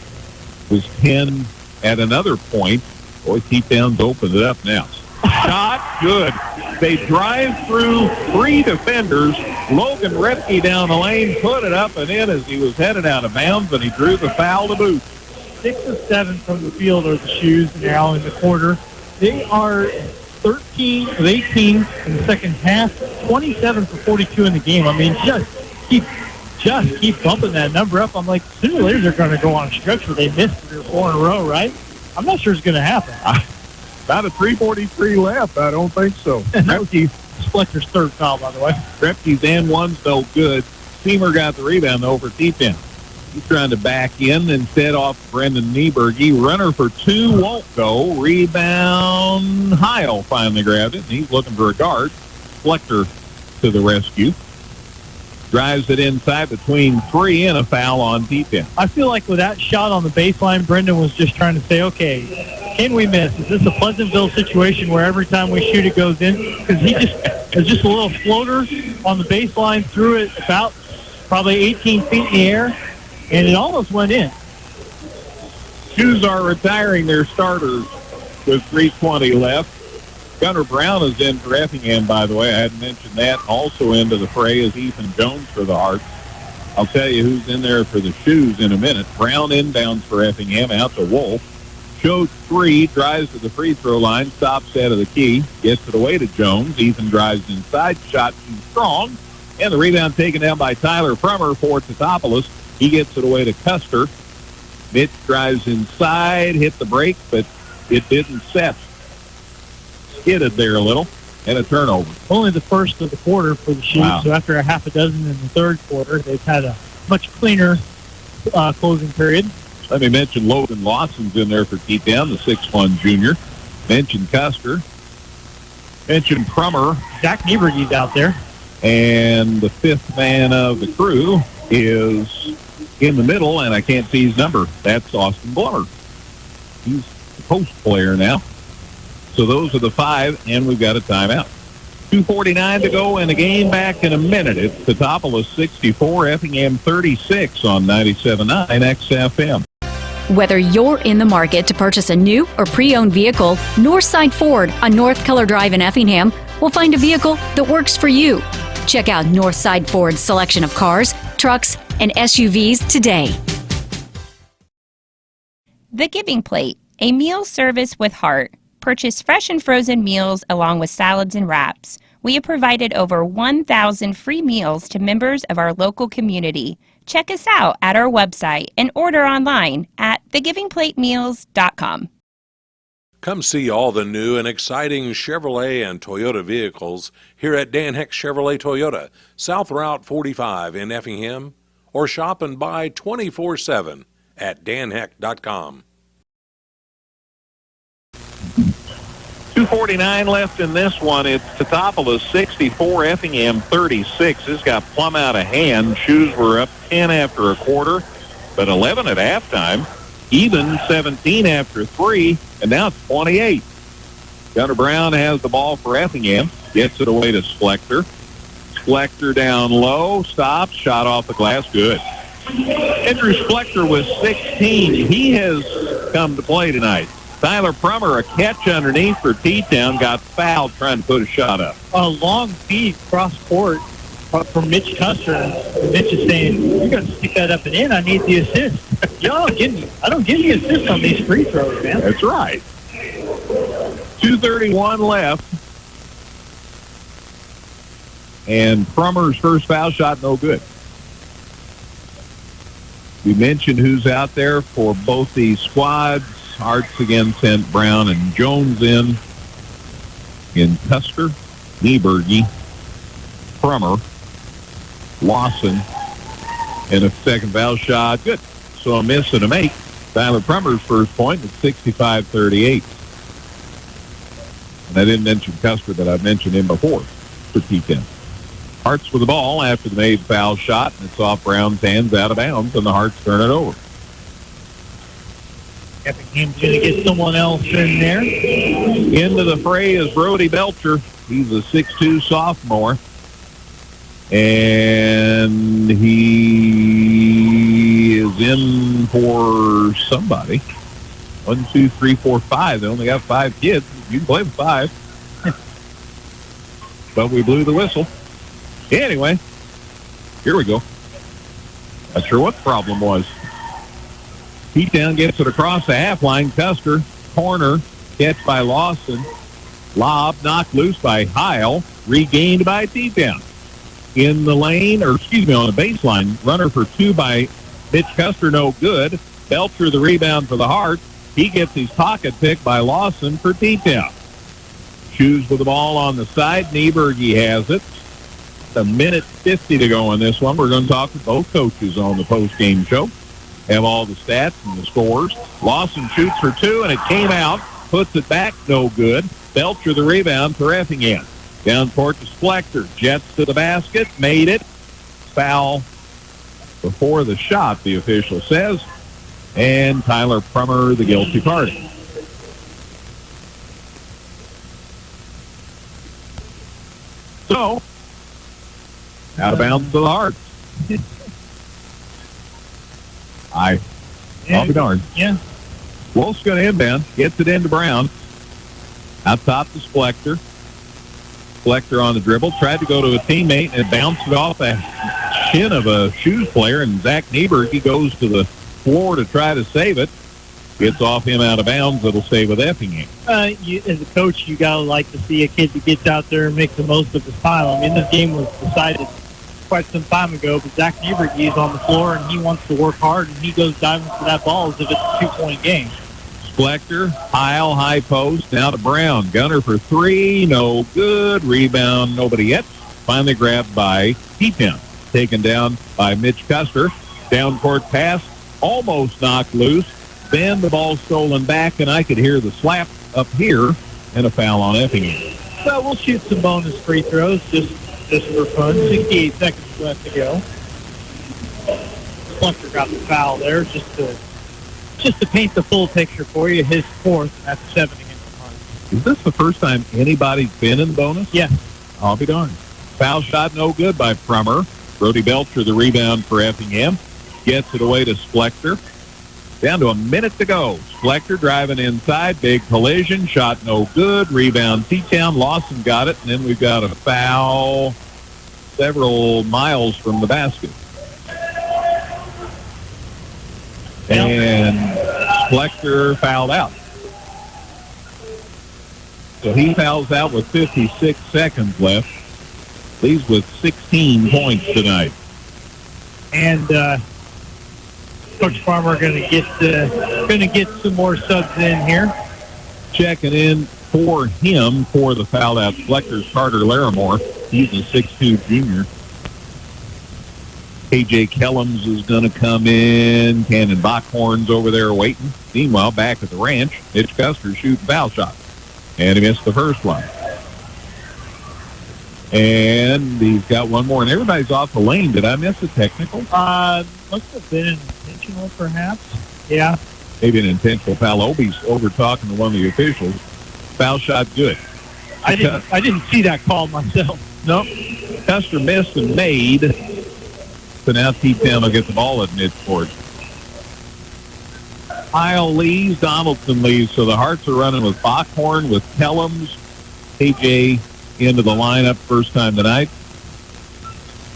was 10 at another point. Boy, T-Town's opened it up now. Shot good. They drive through 3 defenders. Logan Repke down the lane, put it up and in as he was headed out of bounds, and he drew the foul to boot. 6 of 7 from the field are the Shoes now in the quarter. They are 13 of 18 in the second half, 27 for 42 in the game. I mean, just keep bumping that number up. I'm like, sooner or later they're going to go on a stretch where they miss 3 or 4 in a row, right? I'm not sure it's going to happen. About a 3:43 left. I don't think so. Repke's Splector's third foul, by the way. Repke's and one's no good. Seamer got the rebound over T-Town. He's trying to back in, instead off Brendan Nieberge. Runner for 2 won't go. Rebound. Heil finally grabbed it, and he's looking for a guard. Splector to the rescue. Drives it inside between 3 and a foul on T-Town. I feel like with that shot on the baseline, Brendan was just trying to say, okay, can we miss? Is this a Pleasantville situation where every time we shoot it goes in? Because it was just a little floater on the baseline, threw it about probably 18 feet in the air, and it almost went in. Shoes are retiring their starters with 3:20 left. Gunnar Brown is in for Effingham, by the way. I hadn't mentioned that. Also into the fray is Ethan Jones for the Hearts. I'll tell you who's in there for the Shoes in a minute. Brown inbounds for Effingham, out to Wolf. Showed 3, drives to the free throw line, stops out of the key, gets it away to Jones. Ethan drives inside, shot too strong, and the rebound taken down by Tyler Frummer for Tatopoulos. He gets it away to Custer. Mitch drives inside, hit the break, but it didn't set. Skidded there a little, and a turnover. Only the first of the quarter for the Shoes, Wow. So after a half a dozen in the third quarter, they've had a much cleaner closing period. Let me mention Logan Lawson's in there for T-Town, the 6'1 junior. Mention Custer. Mention Prummer. Zach Nieberge's out there. And the 5th man of the crew is in the middle, and I can't see his number. That's Austin Blummer. He's the post player now. So those are the 5, and we've got a timeout. 2:49 to go in the game. Back in a minute. It's Tatopoulos 64, Effingham 36 on 97.9 XFM. Whether you're in the market to purchase a new or pre-owned vehicle, Northside Ford on North Keller Drive in Effingham will find a vehicle that works for you. Check out Northside Ford's selection of cars, trucks, and SUVs today. The Giving Plate, a meal service with heart. Purchase fresh and frozen meals along with salads and wraps. We have provided over 1,000 free meals to members of our local community. Check us out at our website and order online at thegivingplatemeals.com. Come see all the new and exciting Chevrolet and Toyota vehicles here at Dan Heck Chevrolet Toyota, South Route 45 in Effingham, or shop and buy 24/7 at danheck.com. 2:49 left in this one. It's Tatopoulos 64, Effingham 36. This got plumb out of hand. Shoes were up 10 after a quarter, but 11 at halftime. Even 17 after 3, and now it's 28. Gunnar Brown has the ball for Effingham. Gets it away to Splector. Splector down low. Stops. Shot off the glass. Good. Andrew Splector was 16. He has come to play tonight. Tyler Prummer, a catch underneath for T-Town, got fouled trying to put a shot up. A long feed cross court from Mitch Custer. Mitch is saying, "You're going to stick that up and in. I need the assist." I don't give you assists on these free throws, man. That's right. 2:31 left. And Frummer's first foul shot, no good. We mentioned who's out there for both these squads. Hartz again sent Brown and Jones in Custer, Nieberge, Frummer, Lawson, and a second foul shot. Good. So a miss and a make. Tyler Frummer's first point at 65-38. And I didn't mention Custer, but I've mentioned him before for T10. Hartz with the ball after the made foul shot, and it's off Brown's hands out of bounds, and the Hartz turn it over. Effingham's going to get someone else in there. Into the fray is Brody Belcher. He's a 6'2 sophomore. And he is in for somebody. 1, 2, 3, 4, 5. They only got 5 kids. You can play with 5. But we blew the whistle. Anyway, here we go. Not sure what the problem was. T-Town gets it across the half line. Custer, corner, catch by Lawson. Lob knocked loose by Heil. Regained by T-Town. In the lane, on the baseline. Runner for 2 by Mitch Custer, no good. Belcher the rebound for the Heart. He gets his pocket picked by Lawson for T-Town. Shoes with the ball on the side. Nieberge has it. A minute 50 to go in this one. We're going to talk to both coaches on the post-game show. Have all the stats and the scores. Lawson shoots for 2, and it came out. Puts it back, no good. Belcher the rebound for Effingham. Down court to Splector. Jets to the basket. Made it. Foul before the shot, the official says. And Tyler Frummer, the guilty party. So, out of bounds to the Heart. I'll be darned. Yeah. Wolf's going to inbound. Gets it into Brown. Out top to Splector. Splector on the dribble. Tried to go to a teammate and it bounced it off the shin of a Shoes player. And Zach Nieberge goes to the floor to try to save it. Gets off him out of bounds. It'll stay with Effingham. As a coach, you got to like to see a kid that gets out there and makes the most of his time. I mean, this game was decided quite some time ago, but Zach Nieberge is on the floor and he wants to work hard and he goes diving for that ball as if it's a 2-point game. Splector, Heil, high post, now to Brown. Gunner for 3, no good. Rebound, nobody yet. Finally grabbed by T-Town. Taken down by Mitch Custer. Down court pass, almost knocked loose. Then the ball stolen back, and I could hear the slap up here and a foul on Effingham. So we'll shoot some bonus free throws just for fun. 68 seconds left to go. Splector got the foul there just to paint the full picture for you. His 4th, and that's 7 against the Hunt. Is this the first time anybody's been in the bonus? Yes. I'll be darned. Foul shot no good by Frummer. Brody Belcher the rebound for Effingham. Gets it away to Splector. Down to a minute to go. Splector driving inside. Big collision. Shot no good. Rebound T-Town. Lawson got it. And then we've got a foul several miles from the basket. And Splector fouled out. So he fouls out with 56 seconds left. Leaves with 16 points tonight. And Coach Farmer going to get some more subs in here. Checking in for him for the fouled out Splector's Carter Larimore. He's a 6'2 junior. KJ Kellums is going to come in. Cannon Bockhorn's over there waiting. Meanwhile, back at the ranch, Mitch Custer shooting foul shot. And he missed the first one. And he's got one more, and everybody's off the lane. Did I miss a technical? Must have been intentional, perhaps. Yeah. Maybe an intentional foul. Obi's over talking to one of the officials. Foul shot good. I didn't see that call myself. Nope. Custer missed and made. So now T-Town will get the ball at midcourt. Heil leaves, Donaldson leaves, so the Hearts are running with Bockhorn, with Kellums, KJ into the lineup first time tonight.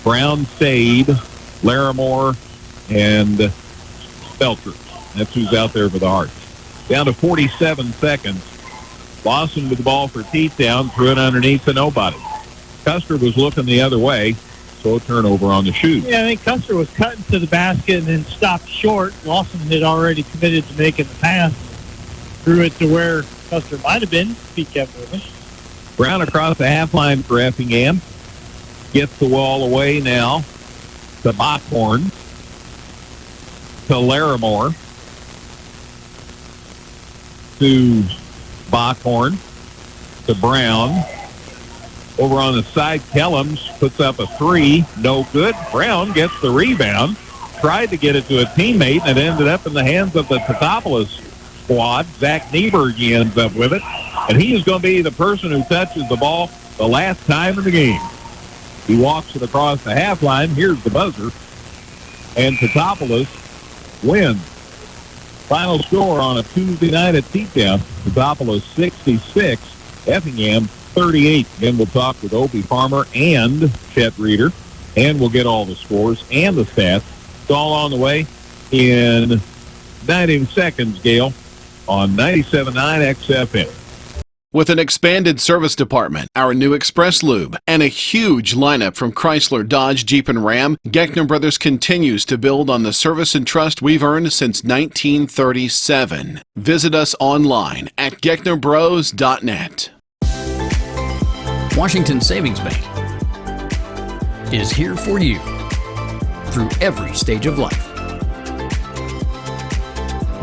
Brown, Sade, Larimore, and Spelter. That's who's out there for the Hearts. Down to 47 seconds. Lawson with the ball for T-Town, threw it underneath to nobody. Custer was looking the other way, so a turnover on the shoot. Yeah, I think Custer was cutting to the basket and then stopped short. Lawson had already committed to making the pass. Threw it to where Custer might have been. He kept moving. Brown across the half line for Effingham. Gets the wall away now to Bockhorn. To Larimore. To Bockhorn. To Brown. Over on the side, Kellums puts up a three. No good. Brown gets the rebound. Tried to get it to a teammate, and it ended up in the hands of the Tatopoulos squad. Zach Nieberg ends up with it. And he is going to be the person who touches the ball the last time in the game. He walks it across the half line. Here's the buzzer. And Tatopoulos wins. Final score on a Tuesday night at T-Town. Tatopoulos 66, Effingham 38. Then we'll talk with Opie Farmer and Chet Reeder, and we'll get all the scores and the stats. It's all on the way in 90 seconds, Gale, on 97.9 XFM. With an expanded service department, our new Express Lube, and a huge lineup from Chrysler, Dodge, Jeep, and Ram, Geckner Brothers continues to build on the service and trust we've earned since 1937. Visit us online at gecknerbros.net. Washington Savings Bank is here for you through every stage of life.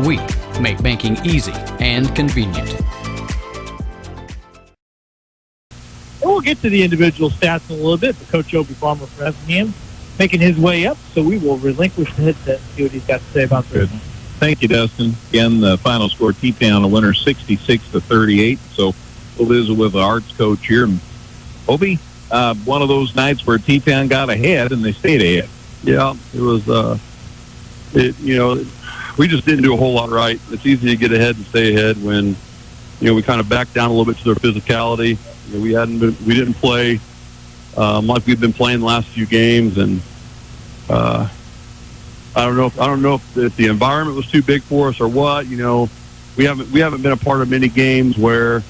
We make banking easy and convenient. We'll get to the individual stats in a little bit, but Coach Opie Farmer from Effingham making his way up, so we will relinquish the headset and see what he's got to say about this. Thank you, Dustin. Again, the final score, T-Town, a winner 66-38. So we'll visit with the arts coach here. And Opie, one of those nights where T-Town got ahead and they stayed ahead. Yeah, it was, we just didn't do a whole lot right. It's easy to get ahead and stay ahead when, we kind of backed down a little bit to their physicality. We didn't play like we've been playing the last few games, and I don't know if the environment was too big for us or what. We haven't been a part of many games where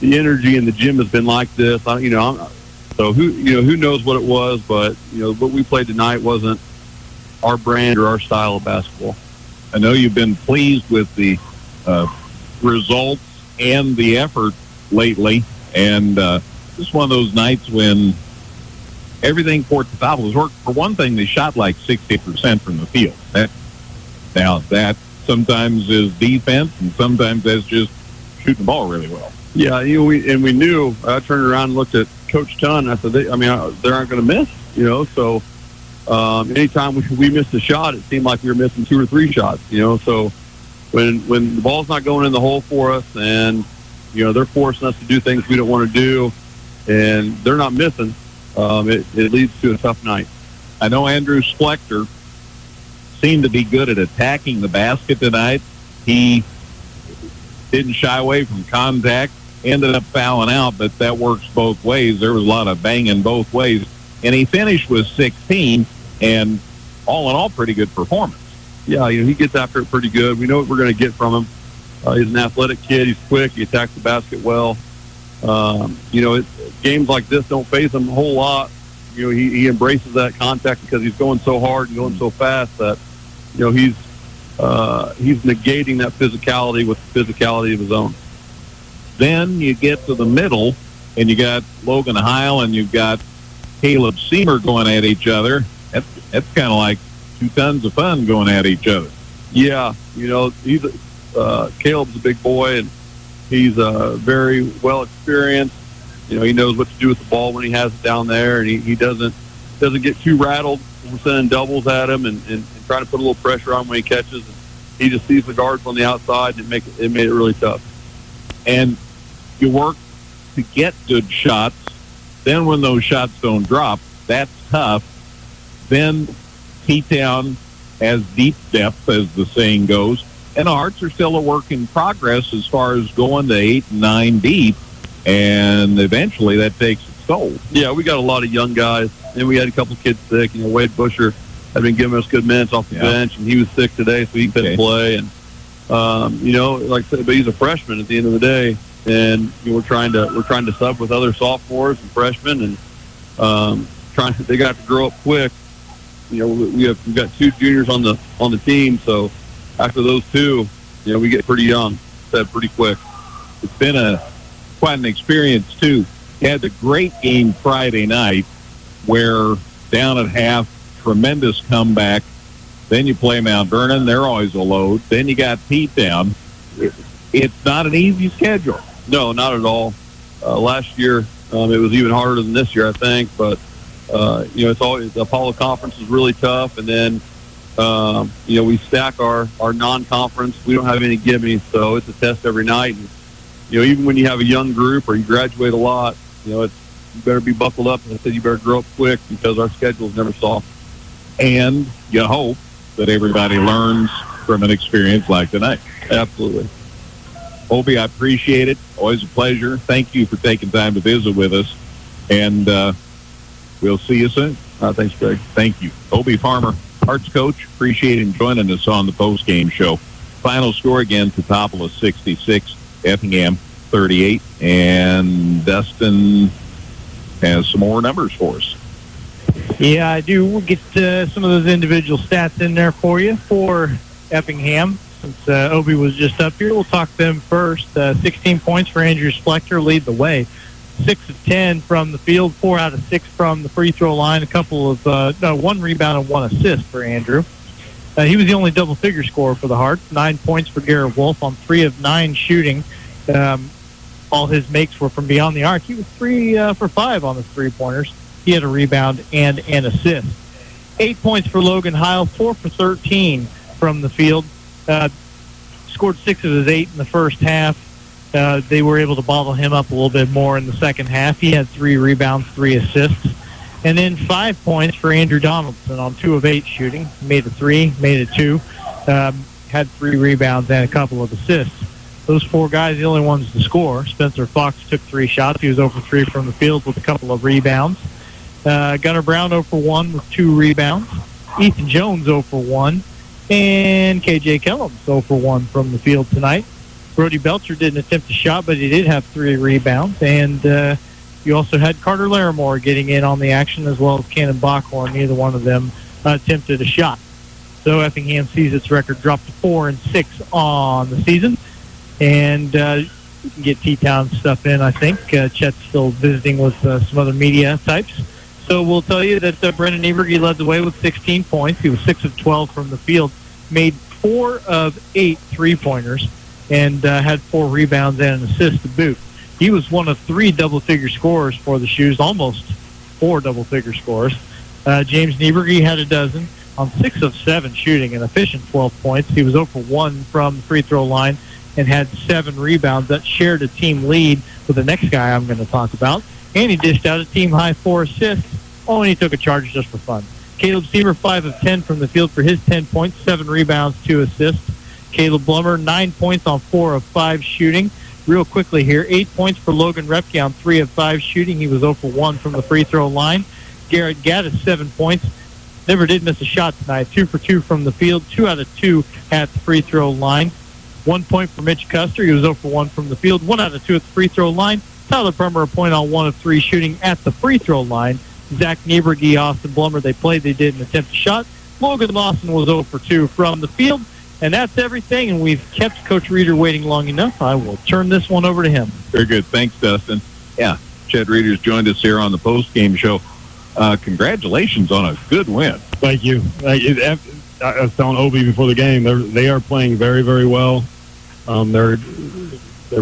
the energy in the gym has been like this. So who knows what it was, but what we played tonight wasn't our brand or our style of basketball. I know you've been pleased with the results and the effort lately. And just one of those nights when everything for Tatopoulos worked. For one thing, they shot like 60% from the field. That sometimes is defense, and sometimes that's just shooting the ball really well. Yeah, we knew. I turned around and looked at Coach Tunn. And I said, they aren't going to miss. So anytime we missed a shot, it seemed like we were missing 2 or 3 shots. So when the ball's not going in the hole for us, and they're forcing us to do things we don't want to do, and they're not missing, it leads to a tough night. I know Andrew Splector seemed to be good at attacking the basket tonight. He didn't shy away from contact, ended up fouling out, but that works both ways. There was a lot of banging both ways. And he finished with 16, and all in all, pretty good performance. Yeah, he gets after it pretty good. We know what we're going to get from him. He's an athletic kid. He's quick. He attacks the basket well. Games like this don't faze him a whole lot. He embraces that contact because he's going so hard and going so fast that, he's negating that physicality with the physicality of his own. Then you get to the middle, and you got Logan Heil and you've got Caleb Seamer going at each other. That's kind of like 2 tons of fun going at each other. Yeah, Caleb's a big boy, and he's very well experienced. He knows what to do with the ball when he has it down there, and he doesn't get too rattled. We're sending doubles at him and trying to put a little pressure on when he catches. And he just sees the guards on the outside, and it made it really tough. And you work to get good shots. Then when those shots don't drop, that's tough. Then T-Town has deep depth, as the saying goes. And the Hearts are still a work in progress as far as going to 8 and 9 deep, and eventually that takes its toll. Yeah, we got a lot of young guys. And we had a couple kids sick. Wade Busher had been giving us good minutes off the bench, and he was sick today, so he couldn't play. And like I said, but he's a freshman at the end of the day, and we're trying to sub with other sophomores and freshmen, and they got to grow up quick. We've got 2 juniors on the team, so after those 2, we get pretty young, pretty quick. It's been quite an experience too. You had the great game Friday night, where down at half, tremendous comeback. Then you play Mount Vernon; they're always a load. Then you got Pete down. It's not an easy schedule. No, not at all. Last year, it was even harder than this year, I think. But it's always the Apollo Conference is really tough, and then we stack our non-conference. We don't have any gimmies, so it's a test every night. And, even when you have a young group or you graduate a lot, you better be buckled up. And I said you better grow up quick because our schedule is never soft. And you hope that everybody learns from an experience like tonight. Absolutely. Obi, I appreciate it. Always a pleasure. Thank you for taking time to visit with us. And we'll see you soon. Thanks, Greg. Thank you. Obi Farmer, Arts Coach. Appreciate him joining us on the post-game show. Final score again, Teutopolis 66, Effingham 38. And Dustin has some more numbers for us. Yeah, I do. We'll get some of those individual stats in there for you for Effingham. Since Obi was just up here, we'll talk them first. 16 points for Andrew Splector, lead the way. 6 of 10 from the field, 4 out of 6 from the free throw line, a couple of 1 rebound and 1 assist for Andrew. He was the only double-figure scorer for the Hearts. 9 points for Garrett Wolf on 3 of 9 shooting. All his makes were from beyond the arc. He was 3 for 5 on the three-pointers. He had a rebound and an assist. 8 points for Logan Heil, 4 for 13 from the field. Scored 6 of his 8 in the first half. They were able to bottle him up a little bit more in the second half. He had 3 rebounds, 3 assists. And then 5 points for Andrew Donaldson on 2 of 8 shooting. Made a 3, made a 2. Had 3 rebounds and a couple of assists. Those 4 guys, the only ones to score. Spencer Fox took 3 shots. He was 0 for 3 from the field with a couple of rebounds. Gunnar Brown 0 for 1 with 2 rebounds. Ethan Jones 0 for 1. And KJ Kellum 0 for 1 from the field tonight. Brody Belcher didn't attempt a shot, but he did have 3 rebounds. And you also had Carter Larimore getting in on the action, as well as Cannon Backhorn. Neither one of them attempted a shot. So Effingham sees its record drop to 4-6 on the season. And we can get T-Town stuff in, I think. Chet's still visiting with some other media types. So we'll tell you that Brendan Eberge led the way with 16 points. He was 6 of 12 from the field, made 4 of 8 three-pointers, and had 4 rebounds and an assist to boot. He was one of 3 double-figure scorers for the Shoes, almost 4 double-figure scorers. James Nieberge had a dozen on 6 of 7 shooting, an efficient 12 points. He was 0 for 1 from the free throw line and had 7 rebounds. That shared a team lead with the next guy I'm going to talk about. And he dished out a team-high 4 assists. Oh, and he took a charge just for fun. Caleb Seaver, 5 of 10 from the field for his 10 points, 7 rebounds, 2 assists. Caleb Blummer, 9 points on 4 of 5 shooting. Real quickly here, 8 points for Logan Repke on 3 of 5 shooting. He was 0 for 1 from the free throw line. Garrett Gaddis, 7 points. Never did miss a shot tonight. 2 for 2 from the field, 2 out of 2 at the free throw line. 1 point for Mitch Custer. He was 0 for 1 from the field, 1 out of 2 at the free throw line. Tyler Prummer, a point on 1 of 3 shooting at the free throw line. Zach Nieberge, Austin Blummer, they didn't attempt a shot. Logan Lawson was 0 for 2 from the field. And that's everything, and we've kept Coach Reeder waiting long enough. I will turn this one over to him. Very good. Thanks, Dustin. Yeah, Chet Reeder's joined us here on the post-game show. Congratulations on a good win. Thank you. I was telling Obi before the game, they are playing very, very well. They're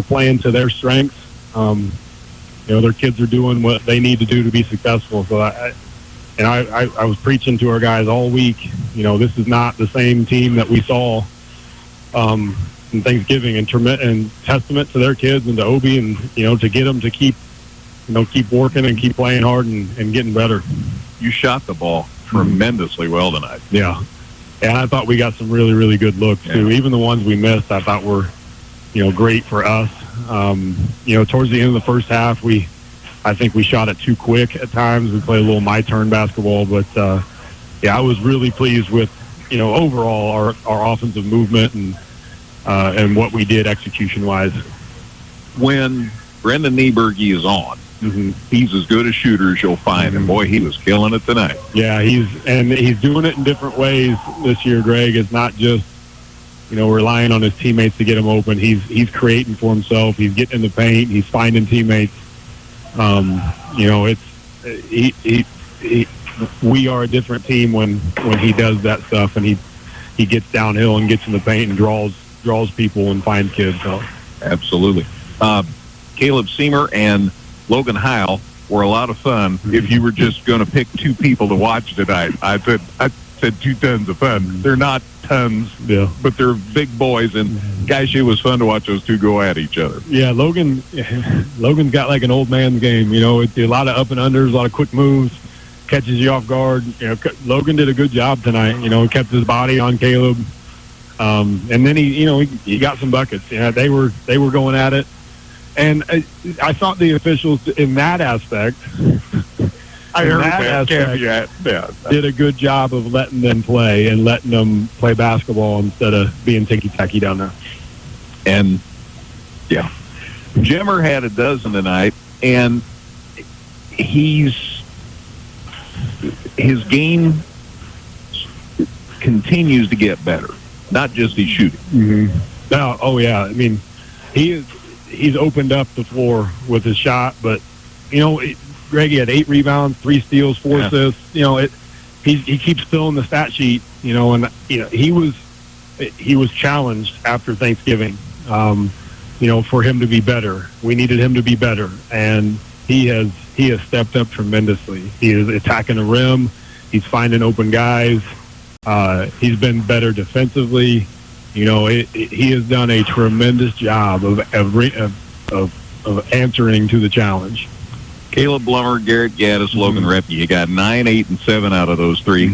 playing to their strengths. Their kids are doing what they need to do to be successful. So I was preaching to our guys all week. This is not the same team that we saw in Thanksgiving, and testament to their kids and to Obi, and to get them to keep working and keep playing hard and getting better. You shot the ball tremendously well tonight. Yeah, and I thought we got some really, really good looks too. Even the ones we missed, I thought were great for us. Towards the end of the first half, we I think we shot it too quick at times. We played a little my turn basketball, but yeah, I was really pleased with, overall our offensive movement and what we did execution wise. When Brendan Nieberge is on, he's as good a shooter as you'll find, and boy, he was killing it tonight. Yeah, he's doing it in different ways this year, Greg. It's not just relying on his teammates to get him open. He's creating for himself. He's getting in the paint. He's finding teammates. We are a different team when he does that stuff, and he gets downhill and gets in the paint and draws people and finds kids. So. Absolutely. Caleb Seamer and Logan Heil were a lot of fun. If you were just going to pick two people to watch tonight, I said 2 tons of fun. They're not tons, but they're big boys, and gosh, it was fun to watch those two go at each other. Yeah, Logan's got like an old man's game. It's a lot of up and unders, a lot of quick moves, catches you off guard. Logan did a good job tonight. Kept his body on Caleb, and then he got some buckets. They were going at it, and I thought the officials in that aspect. I heard that did a good job of letting them play and letting them play basketball instead of being ticky-tacky down there. And, yeah, Jimmer had a dozen tonight, and his game continues to get better, not just his shooting. Oh, yeah. I mean, he's opened up the floor with his shot, but, Greg, he had 8 rebounds, 3 steals, 4 assists. He keeps filling the stat sheet. And he was challenged after Thanksgiving. For him to be better, we needed him to be better, and he has stepped up tremendously. He is attacking the rim. He's finding open guys. He's been better defensively. He has done a tremendous job of answering to the challenge. Caleb Blummer, Garrett Gaddis, Logan Repke. You got 9, 8, and 7 out of those 3.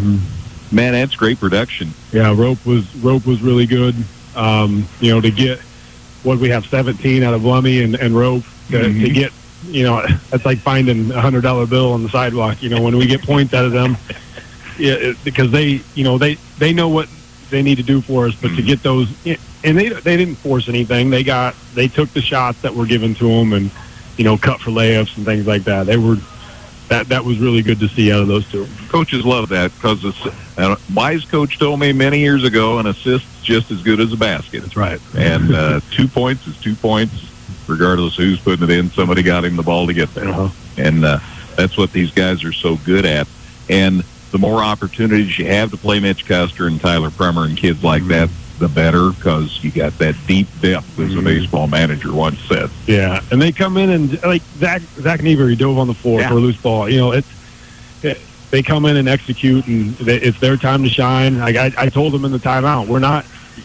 Man, that's great production. Yeah, Rope was really good. To get what we have 17 out of Blummy and Rope to get, that's like finding $100 bill on the sidewalk. When we get points out of them, because they know what they need to do for us, but to get those, and they didn't force anything. They took the shots that were given to them and. Cut for layups and things like that. That was really good to see out of those two. Coaches love that because a wise coach told me many years ago, an assist's just as good as a basket. That's right. And 2 points is 2 points, regardless of who's putting it in. Somebody got him the ball to get there. And that's what these guys are so good at. And the more opportunities you have to play Mitch Custer and Tyler Prummer and kids like that, the better, because you got that deep depth, as a baseball manager once said. Yeah, and they come in and, like, Zach Niebuhr dove on the floor for a loose ball. They come in and execute, and it's their time to shine. I told them in the timeout,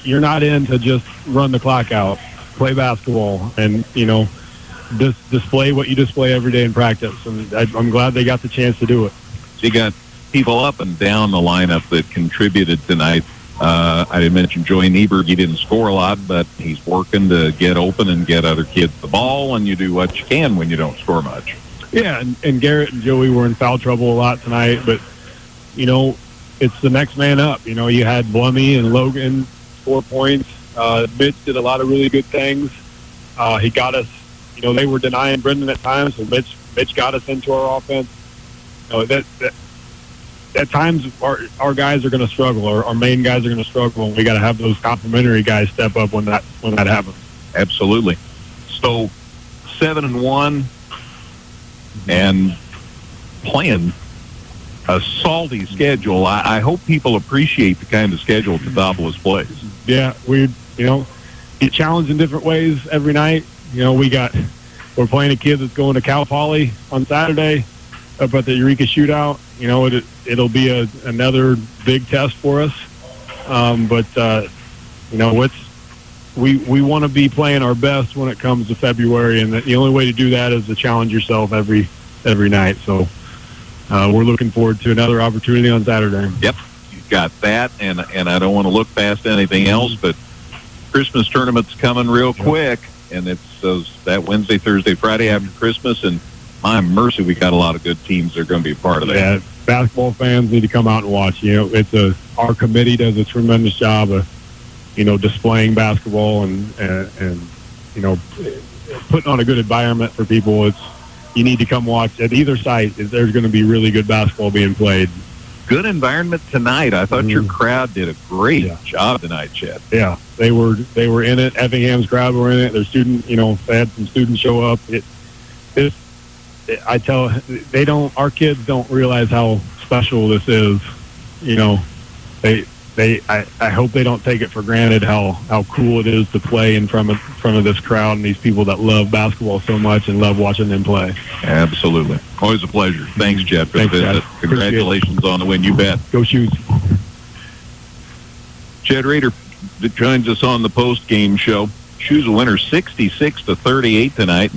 you're not in to just run the clock out. Play basketball and, display what you display every day in practice. And I'm glad they got the chance to do it. So you got people up and down the lineup that contributed tonight. I didn't mention Joey Nieberg. He didn't score a lot, but he's working to get open and get other kids the ball, and you do what you can when you don't score much. Yeah, and Garrett and Joey were in foul trouble a lot tonight, but, it's the next man up. You had Blummy and Logan 4 points. Mitch did a lot of really good things. He got us, they were denying Brendan at times, so Mitch got us into our offense. At times, our guys are going to struggle, or our main guys are going to struggle, and we got to have those complimentary guys step up when that happens. Absolutely. So 7-1, and playing a salty schedule. I hope people appreciate the kind of schedule Teutopolis plays. Yeah, we get challenged in different ways every night. We're playing a kid that's going to Cal Poly on Saturday up at the Eureka Shootout. It'll be another big test for us. We want to be playing our best when it comes to February, and the only way to do that is to challenge yourself every night. So we're looking forward to another opportunity on Saturday. Yep, you've got that, and I don't want to look past anything else, but Christmas tournament's coming real quick, and it's that Wednesday, Thursday, Friday after Christmas, and my mercy, we got a lot of good teams that are going to be a part of that. Yeah, basketball fans need to come out and watch. Our committee does a tremendous job of, displaying basketball and putting on a good environment for people. You need to come watch at either site. There's going to be really good basketball being played. Good environment tonight. I thought your crowd did a great job tonight, Chad. Yeah, they were in it. Effingham's crowd were in it. Their student, they had some students show up. Our kids don't realize how special this is. I hope they don't take it for granted how cool it is to play in front of this crowd and these people that love basketball so much and love watching them play. Absolutely. Always a pleasure. Thanks, Chad, for the visit. Congratulations on the win. You bet. Go Shoes. Chad Rader joins us on the post-game show. Shoes a winner 66-38 tonight.